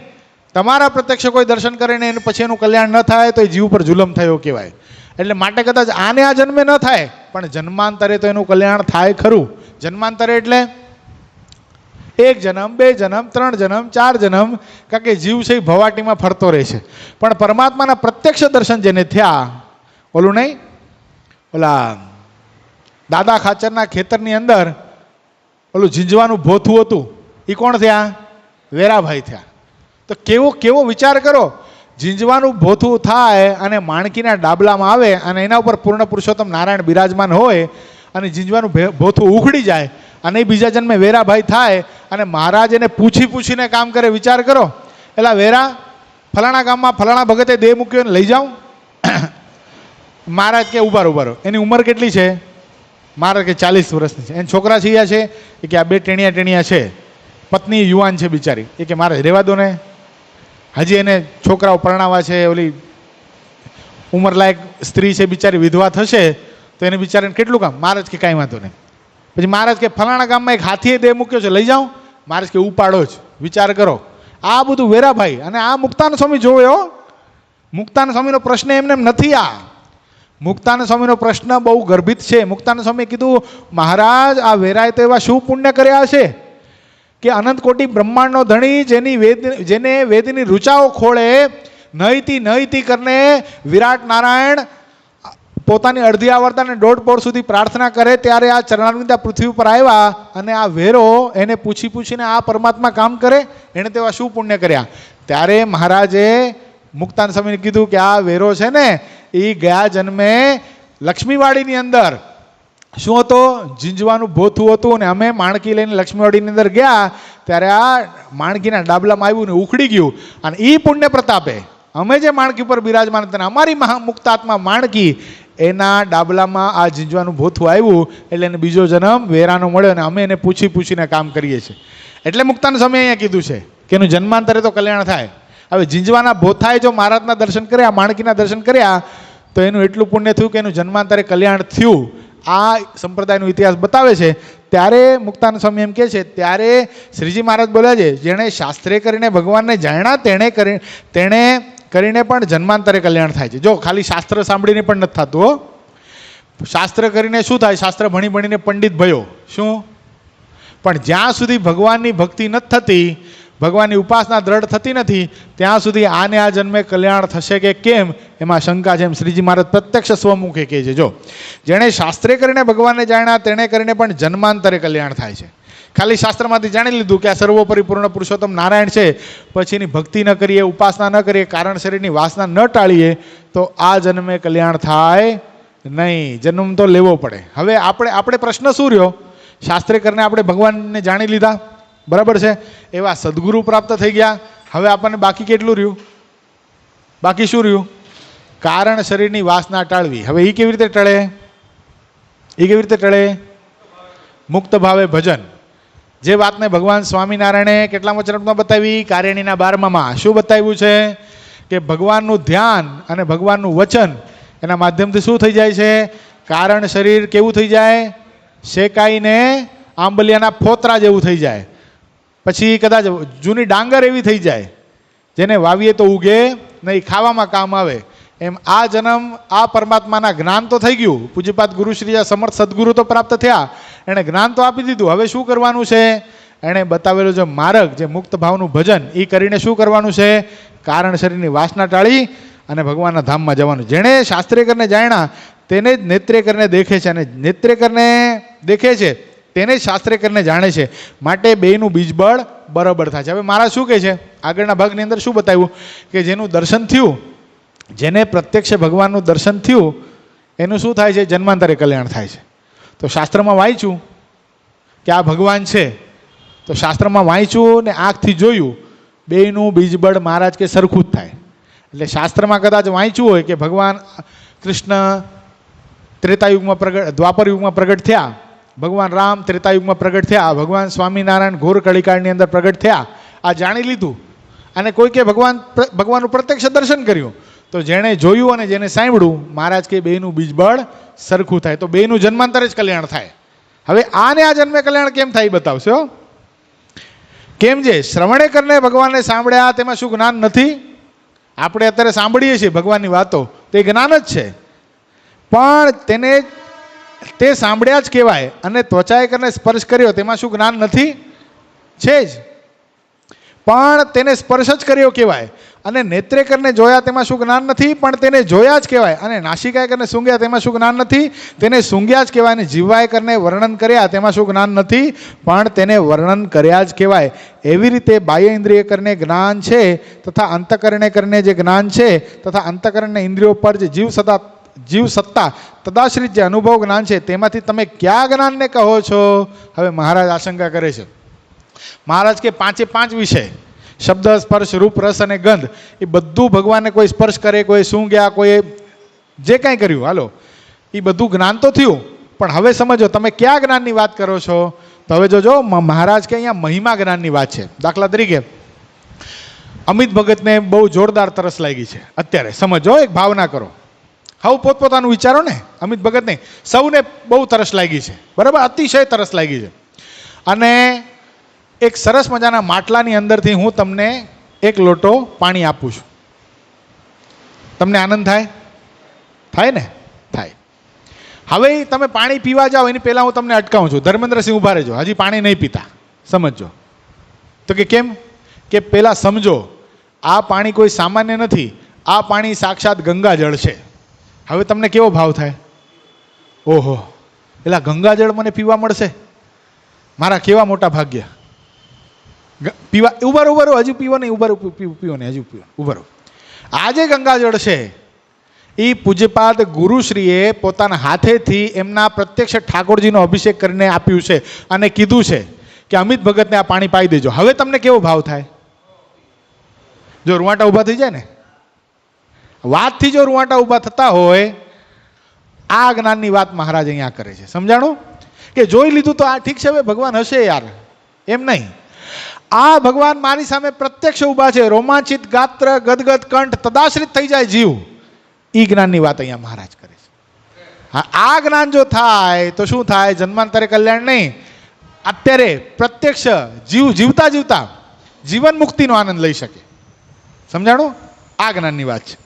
તમારા પ્રત્યક્ષ કોઈ દર્શન કરે ને પછી એનું કલ્યાણ ન થાય તો એ જીવ પર જુલમ થયો કહેવાય. એટલે માટે કદાચ આને આ જન્મે ન થાય પણ જન્માંતરે તો એનું કલ્યાણ થાય ખરું. જન્માંતરે એટલે 1 જન્મ, 2 જન્મ, 3 જન્મ, 4 જન્મ, કારણ કે જીવ છે એ ભવાટીમાં ફરતો રહે છે. પણ પરમાત્માના પ્રત્યક્ષ દર્શન જેને થયા, ઓલું નહીં, ઓલા દાદા ખાચરના ખેતરની અંદર ઓલું ઝીંઝવાનું ભોથું હતું, એ કોણ થયા? વેરાભાઈ થયા. તો કેવો વિચાર કરો, ઝીંઝવાનું ભોથું થાય અને માણકીના ડાબલામાં આવે અને એના ઉપર પૂર્ણ પુરુષોત્તમ નારાયણ બિરાજમાન હોય અને ઝીંઝવાનું ભોથું ઉખડી જાય અને બીજા જન્મે વેરાભાઈ થાય અને મહારાજ એને પૂછીને કામ કરે. વિચાર કરો, એલા વેરા, ફલાણા ગામમાં ફલાણા ભગતે દેહ મૂક્યો ને લઈ જાઉં. મહારાજ કે ઉભા રહો. એની ઉંમર કેટલી છે? મહારાજ કે 40 વર્ષની છે. એને છોકરા છૈયા છે? એ કે આ 2 ટેણિયા છે. પત્ની યુવાન છે બિચારી. એ કે મહારાજ રહેવા દો ને, હજી એને છોકરાઓ પરણાવા છે, ઓલી ઉંમરલાયક સ્ત્રી છે બિચારી, વિધવા થશે તો એને બિચારીને કેટલું કામ. મહારાજ કે કાંઈ વાંધો નહીં. પછી મહારાજ કે ફલાણા ગામમાં એક હાથીએ દેહ મૂક્યો છે, લઈ જાઉં? મહારાજ કે ઉપાડો જ, વિચાર કરો. આ બધું વેરાભાઈ અને આ મુક્તાનંદ સ્વામી જોયો. મુક્તાનંદ સ્વામીનો પ્રશ્ન એમને એમ નથી. આ મુક્તાનંદ સ્વામીનો પ્રશ્ન બહુ ગર્ભિત છે. મુક્તાનંદ સ્વામીએ કીધું, મહારાજ આ વેરાય તો એવા શું પુણ્ય કર્યા છે કે અનંત કોટી બ્રહ્માંડનો ધણી, જેને વેદની ઋચાઓ ખોળે, નહીતી કરને વિરાટ નારાયણ પોતાની અડધી આવર્તાને 1.5 પોર સુધી પ્રાર્થના કરે ત્યારે આ ચરણારવિંદ પૃથ્વી ઉપર આવ્યા અને આ વેરો એને પૂછીને આ પરમાત્મા કામ કરે. એણે તેવા શું પુણ્ય કર્યા? ત્યારે મહારાજે મુક્તાનંદ સ્વામીને કીધું કે આ વેરો છે ને એ ગયા જન્મે લક્ષ્મીવાડીની અંદર શું હતો? ઝીંઝવાનું ભોથું હતું અને અમે માણકી લઈને લક્ષ્મીવાડીની અંદર ગયા ત્યારે આ માણકીના ડાબલામાં આવ્યું ને ઉખડી ગયું. અને એ પુણ્ય પ્રતાપે અમે જે માણકી પર બિરાજમાન હતા, અમારી મહામુક્તાત્મા માણકી, એના ડાબલામાં આ ઝીંઝવાનું ભોથું આવ્યું એટલે એને બીજો જન્મ વેરાનો મળ્યો અને અમે એને પૂછીને કામ કરીએ છીએ. એટલે મુક્તાનંદ સ્વામી અહીંયા કીધું છે કે એનું જન્માંતરે તો કલ્યાણ થાય. હવે ઝીંઝવાના ભોથાએ જો મહારાજના દર્શન કર્યા, માણકીના દર્શન કર્યા તો એનું એટલું પુણ્ય થયું કે એનું જન્માંતરે કલ્યાણ થયું. આ સંપ્રદાયનો ઇતિહાસ બતાવે છે. ત્યારે મુક્તાનંદ સ્વામી એમ કહે છે, ત્યારે શ્રીજી મહારાજ બોલ્યા છે, જેણે શાસ્ત્રે કરીને ભગવાનને જાણ્યા તેણે કરીને પણ જન્માંતરે કલ્યાણ થાય છે. જો ખાલી શાસ્ત્ર સાંભળીને પણ નથી થતું હો. શાસ્ત્ર કરીને શું થાય? શાસ્ત્ર ભણીને પંડિત ભયો શું? પણ જ્યાં સુધી ભગવાનની ભક્તિ નથી થતી, ભગવાનની ઉપાસના દ્રઢ થતી નથી, ત્યાં સુધી આને આ જન્મે કલ્યાણ થશે કે કેમ એમાં શંકા છે. એમ શ્રીજી મહારાજ પ્રત્યક્ષ સ્વમુખે કહે છે, જો જેણે શાસ્ત્રે કરીને ભગવાનને જાણ્યા તેણે કરીને પણ જન્માંતરે કલ્યાણ થાય છે. ખાલી શાસ્ત્રમાંથી જાણી લીધું કે આ સર્વોપરી પૂર્ણ પુરુષોત્તમ નારાયણ છે, પછી એની ભક્તિ ન કરીએ, ઉપાસના ન કરીએ, કારણ શરીરની વાસના ન ટાળીએ તો આ જન્મે કલ્યાણ થાય નહીં. જન્મ તો લેવો પડે. હવે આપણે પ્રશ્ન શું રહ્યો? શાસ્ત્રે કરીને આપણે ભગવાનને જાણી લીધા, બરાબર છે, એવા સદગુરુ પ્રાપ્ત થઈ ગયા. હવે આપણને બાકી કેટલું રહ્યું? બાકી શું રહ્યું? કારણ શરીરની વાસના ટાળવી. હવે એ કેવી રીતે ટળે? મુક્ત ભાવે ભજન. જે વાતને ભગવાન સ્વામિનારાયણે કેટલા વચનામૃતમાં બતાવી? કાર્યણીના 12માં શું બતાવ્યું છે કે ભગવાનનું ધ્યાન અને ભગવાનનું વચન એના માધ્યમથી શું થઈ જાય છે? કારણ શરીર કેવું થઈ જાય? શેકાઈને આંબલિયાના ફોતરા જેવું થઈ જાય. પછી કદાચ જૂની ડાંગર એવી થઈ જાય જેને વાવીએ તો ઉગે નહીં, ખાવામાં કામ આવે. એમ આ જન્મ આ પરમાત્માના જ્ઞાન તો થઈ ગયું. પૂજ્યપાદ ગુરુશ્રી સમર્થ સદગુરુ તો પ્રાપ્ત થયા, એણે જ્ઞાન તો આપી દીધું. હવે શું કરવાનું છે? એણે બતાવેલો જે માર્ગ, જે મુક્ત ભાવનું ભજન, એ કરીને શું કરવાનું છે? કારણ શરીરની વાસના ટાળી અને ભગવાનના ધામમાં જવાનું. જેણે શાસ્ત્રે કરીને જાણ્યા તેને જ નેત્રે કરીને દેખે છે, અને નેત્રે કરીને દેખે છે તેને જ શાસ્ત્રે કરીને જાણે છે. માટે બેયનું બીજબળ બરાબર થાય છે. હવે મારા શું કહે છે? આગળના ભાગની અંદર શું બતાવ્યું કે જેનું દર્શન થયું, જેને પ્રત્યક્ષ ભગવાનનું દર્શન થયું, એનું શું થાય છે? જન્માંતરે કલ્યાણ થાય છે. તો શાસ્ત્રમાં વાંચ્યું કે આ ભગવાન છે, તો શાસ્ત્રમાં વાંચ્યું ને આંખથી જોયું, બેયનું બીજબળ મહારાજ કે સરખું જ થાય. એટલે શાસ્ત્રમાં કદાચ વાંચ્યું હોય કે ભગવાન કૃષ્ણ ત્રેતાયુગમાં દ્વાપર યુગમાં પ્રગટ થયા, ભગવાન રામ ત્રેતાયુગમાં પ્રગટ થયા, ભગવાન સ્વામિનારાયણ ઘોર કળીકાળની અંદર પ્રગટ થયા, આ જાણી લીધું. અને કોઈ કે ભગવાનનું પ્રત્યક્ષ દર્શન કર્યું, તો જેણે જોયું અને જેને સાંભળ્યું, મહારાજ કે બેયનું બીજબળ સરખું થાય. તો બેયનું જન્માંતરે જ કલ્યાણ થાય. હવે આને આ જન્મે કલ્યાણ કેમ થાય બતાવશો? કેમ? જે શ્રવણે કરીને ભગવાનને સાંભળ્યા તેમાં શું જ્ઞાન નથી? આપણે અત્યારે સાંભળીએ છીએ ભગવાનની વાતો, તે જ્ઞાન જ છે, પણ તે સાંભળ્યા જ કહેવાય. અને ત્વચાએ કરીને સ્પર્શ કર્યો તેમાં શું જ્ઞાન નથી? છે જ, પણ તેને સ્પર્શ જ કર્યો કહેવાય. અને નેત્રે કરીને જોયા તેમાં શું જ્ઞાન નથી? પણ તેને જોયા જ કહેવાય. અને નાસિકાએ કરીને સૂંઘ્યા તેમાં શું જ્ઞાન નથી? તેને સૂંઘ્યા જ કહેવાય. અને જીવાએ કરીને વર્ણન કર્યા તેમાં શું જ્ઞાન નથી? પણ તેને વર્ણન કર્યા જ કહેવાય. એવી રીતે બાહ્ય ઇન્દ્રિય કરીને જ્ઞાન છે, તથા અંતકરણે કરીને જે જ્ઞાન છે, તથા અંતકરણને ઇન્દ્રિયો પર જે જીવ સત્તા તદાશ્રિત જે અનુભવ જ્ઞાન છે, તેમાંથી તમે કયા જ્ઞાનને કહો છો? હવે મહારાજ આશંકા કરે છે. મહારાજ કે 5 વિષય શબ્દ, સ્પર્શ, રૂપ, રસ અને ગંધ એ બધું ભગવાનને કોઈ સ્પર્શ કરે, કોઈ સૂંઘ્યા, કોઈ જે કાંઈ કર્યું, હાલો એ બધું જ્ઞાન તો થયું. પણ હવે સમજો તમે કયા જ્ઞાનની વાત કરો છો? તો હવે જોજો, મહારાજ કે અહીંયા મહિમા જ્ઞાનની વાત છે. દાખલા તરીકે અમિત ભગતને બહુ જોરદાર તરસ લાગી છે અત્યારે. સમજો, એક ભાવના કરો, હવે પોતપોતાનું વિચારો ને. અમિત ભગત નહીં, સૌને બહુ તરસ લાગી છે, બરાબર, અતિશય તરસ લાગી છે. અને એક સરસ મજાના માટલાની અંદરથી હું તમને એક લોટો પાણી આપું છું. તમને આનંદ થાય? થાય ને? થાય. હવે તમે પાણી પીવા જાઓ એની પહેલાં હું તમને અટકાવું છું. ધર્મેન્દ્રસિંહ ઊભા રહેજો, હજી પાણી નહીં પીતા, સમજો. તો કે કેમ? કે પહેલાં સમજો, આ પાણી કોઈ સામાન્ય નથી, આ પાણી સાક્ષાત ગંગાજળ છે. હવે તમને કેવો ભાવ થાય? ઓહો, એટલે ગંગાજળ મને પીવા મળશે, મારા કેવા મોટા ભાગ્ય. પીવા ઉભારો, હજુ પીવો નહીં, પીવો નહીં, હજુ પીવો, ઉભારો. આ જે ગંગાજળ છે એ પૂજ્યપાદ ગુરુશ્રીએ પોતાના હાથેથી એમના પ્રત્યક્ષ ઠાકોરજીનો અભિષેક કરીને આપ્યું છે અને કીધું છે કે અમિત ભગતને આ પાણી પાઈ દેજો. હવે તમને કેવો ભાવ થાય? જો રૂવાટા ઊભા થઈ જાય ને, વાતથી જો રૂવાટા ઊભા થતા હોય, આ જ્ઞાનની વાત મહારાજ અહીંયા કરે છે. સમજાણું? કે જોઈ લીધું તો આ ઠીક છે, હવે ભગવાન હશે યાર, એમ નહીં. આ ભગવાન મારી સામે પ્રત્યક્ષ ઊભા છે, રોમાંચિત ગાત્ર, ગદગદ કંઠ, તદાશ્રિત થઈ જાય જીવ. ઈ જ્ઞાનની વાત અહીંયા મહારાજ કરે છે. હા, આ જ્ઞાન જો થાય તો શું થાય? જન્માંતરે કલ્યાણ નહીં, અત્યારે પ્રત્યક્ષ જીવતા જીવતા જીવન મુક્તિનો આનંદ લઈ શકે. સમજાણું? આ જ્ઞાનની વાત છે.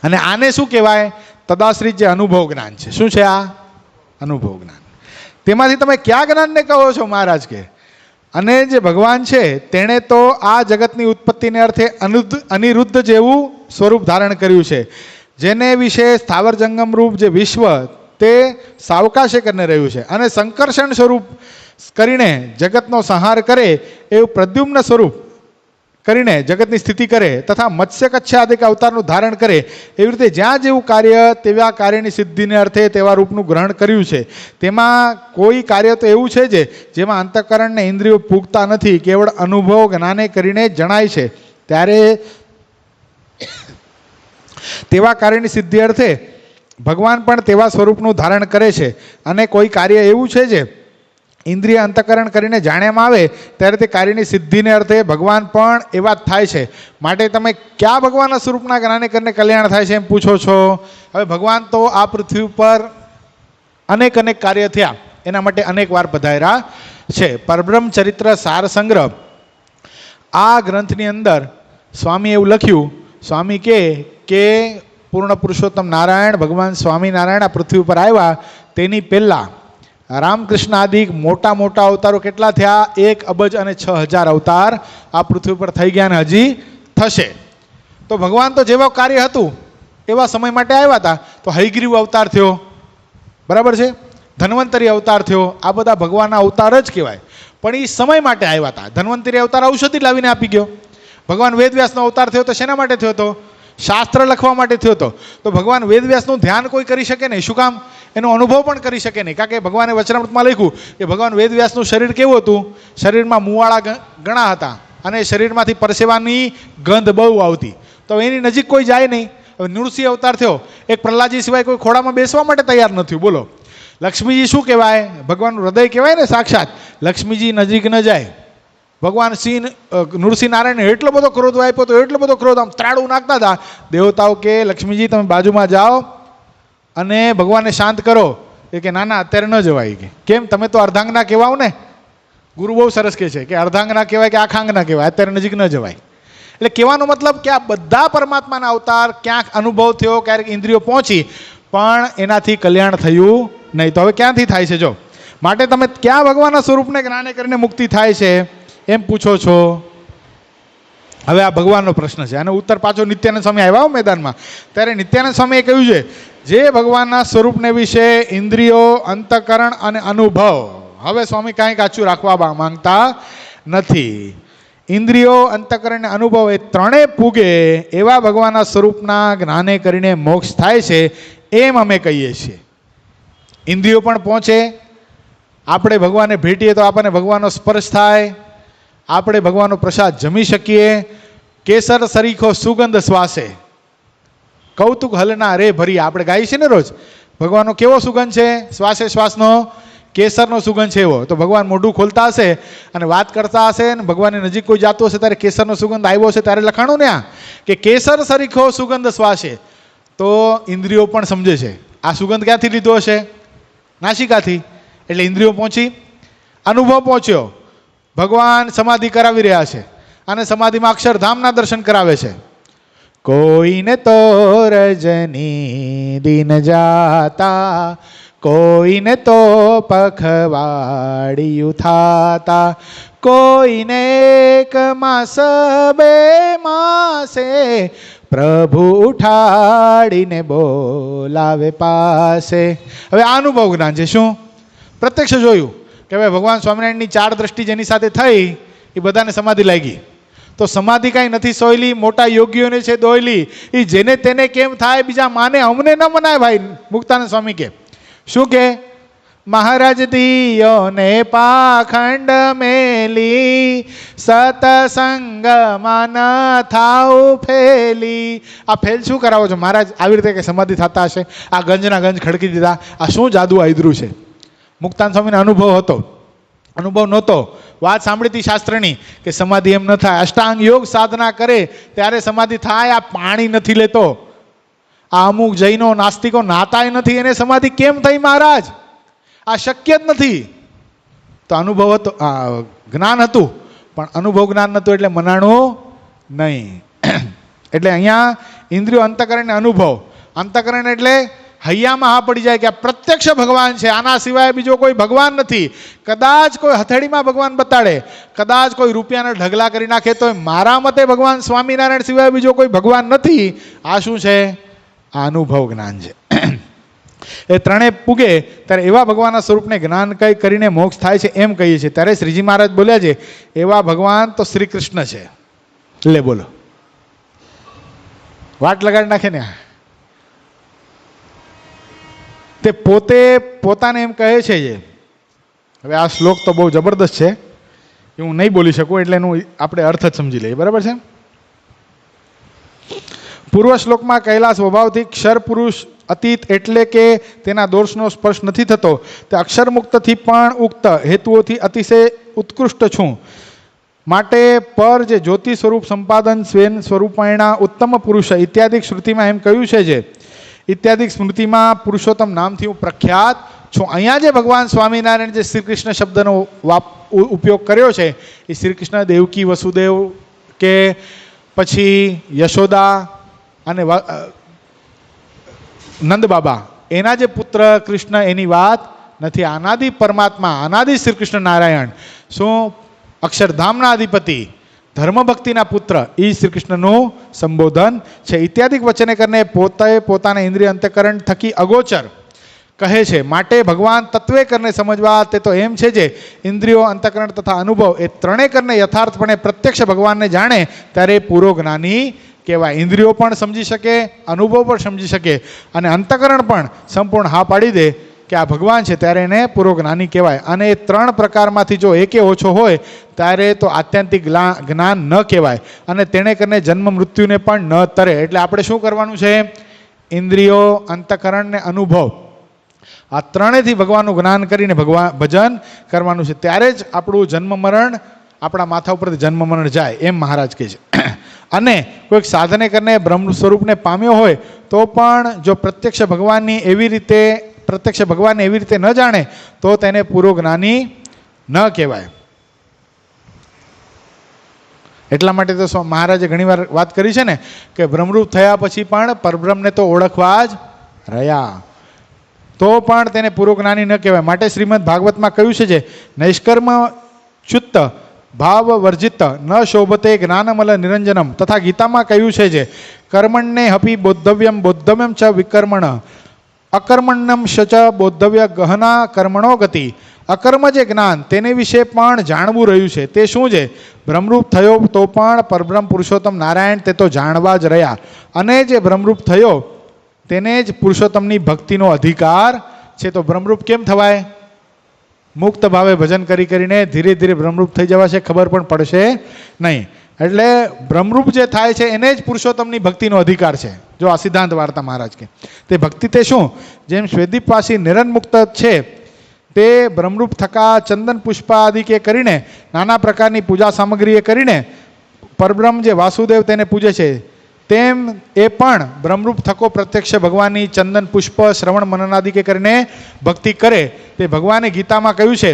અને આને શું કહેવાય? તદાશ્રિત જે અનુભવ જ્ઞાન છે. શું છે આ? અનુભવ જ્ઞાન. તેમાંથી તમે કયા જ્ઞાનને કહો છો? મહારાજ કે અને જે ભગવાન છે તેણે તો આ જગતની ઉત્પત્તિને અર્થે અનિરુદ્ધ જેવું સ્વરૂપ ધારણ કર્યું છે, જેને વિશે સ્થાવર જંગમ રૂપ જે વિશ્વ તે સાવકાશે કરીને રહ્યું છે. અને સંકર્ષણ સ્વરૂપ કરીને જગતનો સંહાર કરે એવું પ્રદ્યુમ્ન સ્વરૂપ કરીને જગતની સ્થિતિ કરે, તથા મત્સ્ય કચ્છાદિક અવતારનું ધારણ કરે, એવી રીતે જ્યાં જેવું કાર્ય તેવા કાર્યની સિદ્ધિને અર્થે તેવા રૂપનું ગ્રહણ કર્યું છે. તેમાં કોઈ કાર્ય તો એવું છે જે જેમાં અંતઃકરણને ઇન્દ્રિયો પૂગતા નથી, કેવળ અનુભવ જ્ઞાને કરીને જણાય છે. ત્યારે તેવા કાર્યની સિદ્ધિ અર્થે ભગવાન પણ તેવા સ્વરૂપનું ધારણ કરે છે. અને કોઈ કાર્ય એવું છે જે ઇન્દ્રિય અંતઃકરણ કરીને જાણ્યામાં આવે ત્યારે તે કાર્યની સિદ્ધિને અર્થે ભગવાન પણ એવા જ થાય છે. માટે તમે કયા ભગવાનના સ્વરૂપના જ્ઞાને કરીને કલ્યાણ થાય છે એમ પૂછો છો? હવે ભગવાન તો આ પૃથ્વી ઉપર અનેક કાર્ય થયા, એના માટે અનેક વાર પધાર્યા છે. પરબ્રહ્મ ચરિત્ર સાર સંગ્રહ આ ગ્રંથની અંદર સ્વામી એવું લખ્યું, સ્વામી કે પૂર્ણ પુરુષોત્તમ નારાયણ ભગવાન સ્વામિનારાયણ આ પૃથ્વી ઉપર આવ્યા તેની પહેલાં રામકૃષ્ણ આદિ મોટા મોટા અવતારો કેટલા થયા? 1 અબજ અને 6,000 અવતાર આ પૃથ્વી પર થઈ ગયા અને હજી થશે. તો ભગવાન તો જેવા કાર્ય હતું એવા સમય માટે આવ્યા હતા. તો હયગ્રીવ અવતાર થયો, બરાબર છે, ધન્વંતરી અવતાર થયો, આ બધા ભગવાનના અવતાર જ કહેવાય. પણ એ સમય માટે આવ્યા હતા. ધન્વંતરી અવતાર ઔષધિ લાવીને આપી ગયો. ભગવાન વેદવ્યાસનો અવતાર થયો તો શેના માટે થયો હતો? શાસ્ત્ર લખવા માટે થયો હતો. તો ભગવાન વેદવ્યાસનું ધ્યાન કોઈ કરી શકે નહીં. શું કામ? એનો અનુભવ પણ કરી શકે નહીં. કારણ કે ભગવાને વચનામૃતમાં લખ્યું કે ભગવાન વેદવ્યાસનું શરીર કેવું હતું? શરીરમાં મુવાળા ઘણા હતા અને શરીરમાંથી પરસેવાની ગંધ બહુ આવતી. તો એની નજીક કોઈ જાય નહીં. હવે નૃસિંહ અવતાર થયો, એક પ્રહલાદજી સિવાય કોઈ ખોડામાં બેસવા માટે તૈયાર નથી. બોલો, લક્ષ્મીજી શું કહેવાય? ભગવાનનું હૃદય કહેવાય ને સાક્ષાત. લક્ષ્મીજી નજીક ન જાય. ભગવાન નૃસિંહ નારાયણ એટલો બધો ક્રોધ વાપ્યો હતો, એટલો બધો ક્રોધ, આમ ત્રાડું નાખતા હતા. દેવતાઓ કે લક્ષ્મીજી તમે બાજુમાં જાઓ અને ભગવાનને શાંત કરો. એ કે ના અત્યારે ન જવાય. કે કેમ? તમે તો અર્ધાંગના કહેવાઓ ને. ગુરુ બહુ સરસ કહે છે કે અર્ધાંગના કહેવાય કે આખાંગના કહેવાય, અત્યારે નજીક ન જવાય. એટલે કહેવાનો મતલબ કે આ બધા પરમાત્માના અવતાર ક્યાંક અનુભવ થયો, ક્યારેક ઇન્દ્રિયો પહોંચી, પણ એનાથી કલ્યાણ થયું નહીં. તો હવે ક્યાંથી થાય છે? જો માટે તમે ક્યાં ભગવાનના સ્વરૂપને જ્ઞાને કરીને મુક્તિ થાય છે એમ પૂછો છો? હવે આ ભગવાનનો પ્રશ્ન છે. અને ઉત્તર પાછો નિત્યાનંદ સ્વામી આવ્યા મેદાનમાં, ત્યારે નિત્યાનંદ સ્વામીએ કહ્યું છે જે ભગવાનના સ્વરૂપને વિશે ઇન્દ્રિયો, અંતઃકરણ અને અનુભવ, હવે સ્વામી કાંઈ કાચું રાખવા માંગતા નથી. ઇન્દ્રિયો, અંતઃકરણ અને અનુભવ એ ત્રણેય પૂગે એવા ભગવાનના સ્વરૂપના જ્ઞાને કરીને મોક્ષ થાય છે એમ અમે કહીએ છીએ. ઇન્દ્રિયો પણ પહોંચે, આપણે ભગવાનને ભેટીએ તો આપણને ભગવાનનો સ્પર્શ થાય, આપણે ભગવાનનો પ્રસાદ જમી શકીએ. કેસર સરીખો સુગંધ શ્વાસે, કૌતુક હલના રે ભરી, આપણે ગાઈએ છીએ ને રોજ. ભગવાનનો કેવો સુગંધ છે? શ્વાસે શ્વાસનો કેસરનો સુગંધ છે એવો. તો ભગવાન મોઢું ખોલતા હશે અને વાત કરતા હશે ને ભગવાનની નજીક કોઈ જાતું હશે ત્યારે કેસરનો સુગંધ આવ્યો હશે ત્યારે લખાણું ને આ કે કેસર સરીખો સુગંધ શ્વાસે. તો ઇન્દ્રિયો પણ સમજે છે આ સુગંધ ક્યાંથી લીધો હશે? નાસિકાથી. એટલે ઇન્દ્રિયો પહોંચી, અનુભવ પહોંચ્યો. ભગવાન સમાધિ કરાવી રહ્યા છે અને સમાધિમાં અક્ષરધામના દર્શન કરાવે છે. કોઈને તો રજની દિન જાતા, કોઈને તો પખવાડિયું થાતા, કોઈને એક માસ બે માસે પ્રભુ ઉઠાડીને બોલાવે પાસે. હવે આ અનુભવ જ્ઞાન છે. શું? પ્રત્યક્ષ જોયું કે ભાઈ ભગવાન સ્વામિનારાયણની 4 દ્રષ્ટિ જેની સાથે થઈ એ બધાને સમાધિ લાગી. તો સમાધિ કાંઈ નથી સોયલી, મોટા યોગીઓને છે દોયલી. એ જેને તેને કેમ થાય બીજા માને, અમને ન મનાય ભાઈ. મુક્તાનંદ સ્વામી કે શું કે? મહારાજ દિયોને પાખંડ મેલી, સતસંગમાં ન થાવ ફેલી. આ ફેલ શું કરાવો છો મહારાજ? આવી રીતે કે સમાધિ થતા હશે, આ ગંજના ગંજ ખડકી દીધા, આ શું જાદુ આદરું છે? મુક્તાનંદ સ્વામીને અનુભવ હતો, અનુભવ નહોતો. વાત સાંભળી હતી શાસ્ત્રની કે સમાધિ એમ ન થાય, અષ્ટાંગ યોગ સાધના કરે ત્યારે સમાધિ થાય. આ પાણી નથી લેતો. આ અમુક જૈનો નાસ્તિકો નાતાય નથી, એને સમાધિ કેમ થઈ મહારાજ? આ શક્ય જ નથી. તો અનુભવ હતો, જ્ઞાન હતું, પણ અનુભવ જ્ઞાન નહોતું એટલે મનાણું નહીં. એટલે અહીંયા ઇન્દ્રિયો, અંતકરણ, અનુભવ. અંતકરણ એટલે હૈયામાં હા પડી જાય કે આ પ્રત્યક્ષ ભગવાન છે, આના સિવાય બીજો કોઈ ભગવાન નથી. કદાચ કોઈ હથેળીમાં ભગવાન બતાડે, કદાચ કોઈ રૂપિયાના ઢગલા કરી નાખે, તો મારા મતે ભગવાન સ્વામિનારાયણ સિવાય બીજો કોઈ ભગવાન નથી. આ શું છે? આ અનુભવ જ્ઞાન છે. એ ત્રણેય પૂગે ત્યારે એવા ભગવાનના સ્વરૂપને જ્ઞાન કઈ કરીને મોક્ષ થાય છે એમ કહીએ છીએ. ત્યારે શ્રીજી મહારાજ બોલ્યા છે એવા ભગવાન તો શ્રી કૃષ્ણ છે. લે બોલો, વાટ લગાડી નાખે ને. તે પોતે પોતાને એમ કહે છે. હવે આ શ્લોક તો બહુ જબરદસ્ત છે, એ હું નહીં બોલી શકું, એટલે એનું આપણે અર્થ જ સમજી લઈએ. બરાબર છે? પૂર્વ શ્લોકમાં કહેલા સ્વભાવથી ક્ષર પુરુષ અતીત એટલે કે તેના દોષનો સ્પર્શ નથી થતો, તે અક્ષર મુક્તથી પણ ઉક્ત હેતુઓથી અતિશય ઉત્કૃષ્ટ છું. માટે પર જે જ્યોતિ સ્વરૂપ સંપાદન સ્વેન સ્વરૂપાયણા ઉત્તમ પુરુષ ઇત્યાદિ શ્રુતિમાં એમ કહ્યું છે જે ઇત્યાદિ સ્મૃતિમાં પુરુષોત્તમ નામથી હું પ્રખ્યાત છું. અહીંયા જે ભગવાન સ્વામિનારાયણ જે શ્રી કૃષ્ણ શબ્દનો ઉપયોગ કર્યો છે એ શ્રી કૃષ્ણ, દેવકી વસુદેવ કે પછી યશોદા અને નંદ બાબા, એના જે પુત્ર કૃષ્ણ એની વાત નથી. અનાદિ પરમાત્મા, અનાદિ શ્રી કૃષ્ણ નારાયણ, શું અક્ષરધામના અધિપતિ, ધર્મભક્તિના પુત્ર, એ શ્રી કૃષ્ણનું સંબોધન છે. ઇત્યાદિક વચને કરીને પોતે પોતાના ઇન્દ્રિય અંતકરણ થકી અગોચર કહે છે. માટે ભગવાન તત્વે કરીને સમજવા તે તો એમ છે જે ઇન્દ્રિયો, અંતકરણ તથા અનુભવ એ ત્રણેય કરીને યથાર્થપણે પ્રત્યક્ષ ભગવાનને જાણે ત્યારે પૂરો જ્ઞાની કહેવાય. ઇન્દ્રિયો પણ સમજી શકે, અનુભવ પણ સમજી શકે અને અંતકરણ પણ સંપૂર્ણ હા પાડી દે કે આ ભગવાન છે, ત્યારે એને પૂરો જ્ઞાની કહેવાય. અને એ 3 પ્રકારમાંથી જો એકે ઓછો હોય ત્યારે તો આત્યંતિક જ્ઞાન ન કહેવાય અને તેણે કરીને જન્મ મૃત્યુને પણ ન તરે. એટલે આપણે શું કરવાનું છે? ઇન્દ્રિયો, અંતકરણ ને અનુભવ, આ ત્રણેયથી ભગવાનનું જ્ઞાન કરીને ભજન કરવાનું છે. ત્યારે જ આપણું જન્મ મરણ, આપણા માથા ઉપરથી જન્મ મરણ જાય, એમ મહારાજ કહે છે. અને કોઈક સાધને કરીને બ્રહ્મ સ્વરૂપને પામ્યો હોય તો પણ જો પ્રત્યક્ષ ભગવાનને એવી રીતે ન જાણે તો તેને પૂરો જ્ઞાની ન કહેવાય. એટલા માટે તો મહારાજે ઘણીવાર વાત કરી છે ને કે બ્રહ્મરૂપ થયા પછી પણ પરબ્રહ્મને તો ઓળખવા જ રહ્યા, તો પણ તેને પૂરો જ્ઞાની ન કહેવાય. માટે શ્રીમદ ભાગવતમાં કહ્યું છે જે નૈષ્કર્મ ચ્યુત ભાવ વર્જિત ન શોભતે જ્ઞાનમલ નિરંજનમ, તથા ગીતામાં કહ્યું છે જે કર્મણ્ય હપી બોદ્ધવ્યમ ચ વિકર્મણ અકર્મણ્યમ શ બોદ્ધવ્ય ગહના કર્મણો ગતિ. અકર્મ જે જ્ઞાન તેને વિશે પણ જાણવું રહ્યું છે. તે શું છે? બ્રહ્મરૂપ થયો તો પણ પરબ્રહ્મ પુરુષોત્તમ નારાયણ તે તો જાણવા જ રહ્યા. અને જે બ્રહ્મરૂપ થયો તેને જ પુરુષોત્તમની ભક્તિનો અધિકાર છે. તો બ્રહ્મરૂપ કેમ થવાય? મુક્ત ભાવે ભજન કરી કરીને ધીરે ધીરે બ્રહ્મરૂપ થઈ જવાશે, ખબર પણ પડશે નહીં. એટલે બ્રહ્મરૂપ જે થાય છે એને જ પુરુષોત્તમની ભક્તિનો અધિકાર છે. જો આ સિદ્ધાંત વાર્તા મહારાજ કે તે ભક્તિ તે શું, જેમ શ્વેદીપવાસી નિરંજનમુક્ત છે તે બ્રહ્મરૂપ થકા ચંદન પુષ્પ આદિ કે કરીને નાના પ્રકારની પૂજા સામગ્રીએ કરીને પરબ્રહ્મ જે વાસુદેવ તેને પૂજે છે, તેમ એ પણ બ્રહ્મરૂપ થકો પ્રત્યક્ષ ભગવાનની ચંદન પુષ્પ શ્રવણ મનનાદિ કે કરીને ભક્તિ કરે. તે ભગવાને ગીતામાં કહ્યું છે,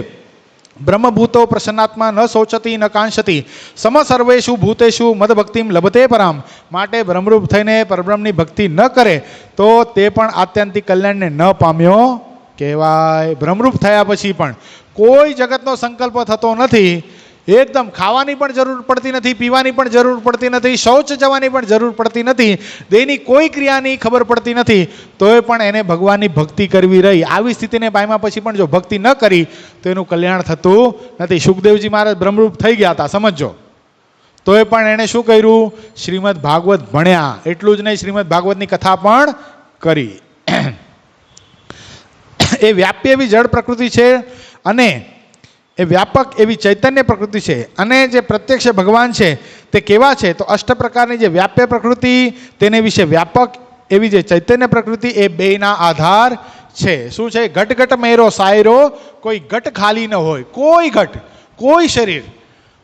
બ્રહ્મભૂતો પ્રસન્નાત્મા ન શોચતી ન કાંશતી સમ સર્વેષુ ભૂતેષુ મદ ભક્તિમ લભતે પરામ. માટે બ્રહ્મરૂપ થઈને પરબ્રહ્મની ભક્તિ ન કરે તો તે પણ આત્યંતિક કલ્યાણને ન પામ્યો કહેવાય. બ્રહ્મરૂપ થયા પછી પણ કોઈ જગતનો સંકલ્પ થતો નથી, એકદમ ખાવાની પણ જરૂર પડતી નથી, પીવાની પણ જરૂર પડતી નથી, શૌચ જવાની પણ જરૂર પડતી નથી, દેહની કોઈ ક્રિયાની ખબર પડતી નથી, તોય પણ એને ભગવાનની ભક્તિ કરવી રહી. આવી સ્થિતિને પામ્યા પછી પણ જો ભક્તિ ન કરી તો એનું કલ્યાણ થતું નથી. સુખદેવજી મહારાજ બ્રહ્મરૂપ થઈ ગયા હતા, સમજો. તોય પણ એણે શું કર્યું? શ્રીમદ ભાગવત ભણ્યા. એટલું જ નહીં, શ્રીમદ ભાગવતની કથા પણ કરી. એ વ્યાપ્ય એવી જળ પ્રકૃતિ છે અને એ વ્યાપક એવી ચૈતન્ય પ્રકૃતિ છે. અને જે પ્રત્યક્ષ ભગવાન છે તે કેવા છે? તો અષ્ટ પ્રકારની જે વ્યાપ્ય પ્રકૃતિ તેને વિશે વ્યાપક એવી જે ચૈતન્ય પ્રકૃતિ એ બેના આધાર છે. શું છે? ઘટ ઘટ મેરો સાયરો, કોઈ ઘટ ખાલી ન હોય. કોઈ ઘટ, કોઈ શરીર,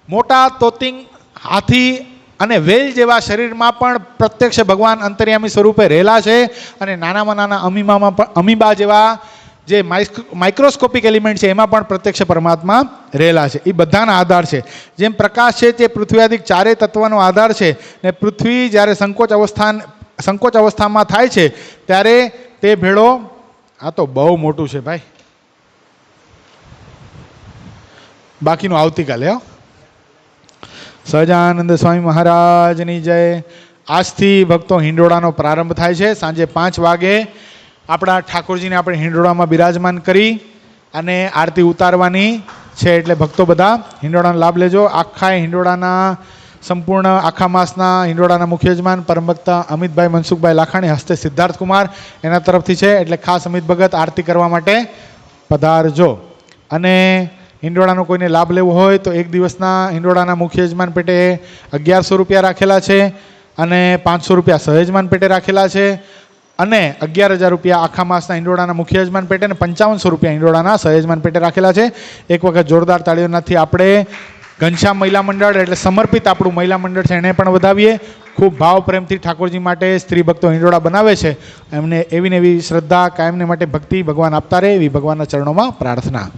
મોટા તોતિંગ હાથી અને વેલ જેવા શરીરમાં પણ પ્રત્યક્ષ ભગવાન અંતર્યામી સ્વરૂપે રહેલા છે. અને નાનામાં નાના અમીબામાં પણ, અમીબા જેવા જે માઇક્રોસ્કોપિક એલિમેન્ટ છે એમાં પણ પ્રત્યક્ષ પરમાત્મા રહેલા છે. એ બધાના આધાર છે. જેમ પ્રકાશ છે તે પૃથ્વી આદિક ચારેય તત્વનો આધાર છે, ને પૃથ્વી જ્યારે સંકોચ અવસ્થામાં થાય છે ત્યારે તે ભેળો, આ તો બહુ મોટું છે ભાઈ, બાકીનું આવતીકાલે. સહજાનંદ સ્વામી મહારાજની જય. આજથી ભક્તો હિંડોળાનો પ્રારંભ થાય છે. સાંજે 5 વાગે આપણા ઠાકોરજીને આપણે હિંડોળામાં બિરાજમાન કરી અને આરતી ઉતારવાની છે. એટલે ભક્તો બધા હિંડોળાનો લાભ લેજો. આખા હિંડોળાના સંપૂર્ણ આખા માસના હિંડોળાના મુખ્ય યજમાન પરમ ભક્ત અમિતભાઈ મનસુખભાઈ લાખાણી, હસ્તે સિદ્ધાર્થ કુમાર એના તરફથી છે. એટલે ખાસ અમિત ભગત આરતી કરવા માટે પધારજો. અને હિંડોળાનો કોઈને લાભ લેવો હોય તો એક દિવસના હિંડોળાના મુખ્ય યજમાન પેટે 1100 રૂપિયા રાખેલા છે અને 500 રૂપિયા સહયજમાન પેટે રાખેલા છે. અને 11,000 રૂપિયા આખા માસના હિંડોળાના મુખ્ય યજમાન પેટે અને 5500 રૂપિયા હિંડોળાના સહયજમાન પેટે રાખેલા છે. એક વખત જોરદાર તાળીઓનાથી આપણે ઘનશ્યામ મહિલા મંડળ, એટલે સમર્પિત આપણું મહિલા મંડળ છે, એને પણ વધાવીએ. ખૂબ ભાવ પ્રેમથી ઠાકોરજી માટે સ્ત્રી ભક્તો હિંડોળા બનાવે છે. એમને એવી ને એવી શ્રદ્ધા, કાયમને માટે ભક્તિ ભગવાન આપતા રહે એવી ભગવાનના ચરણોમાં પ્રાર્થના.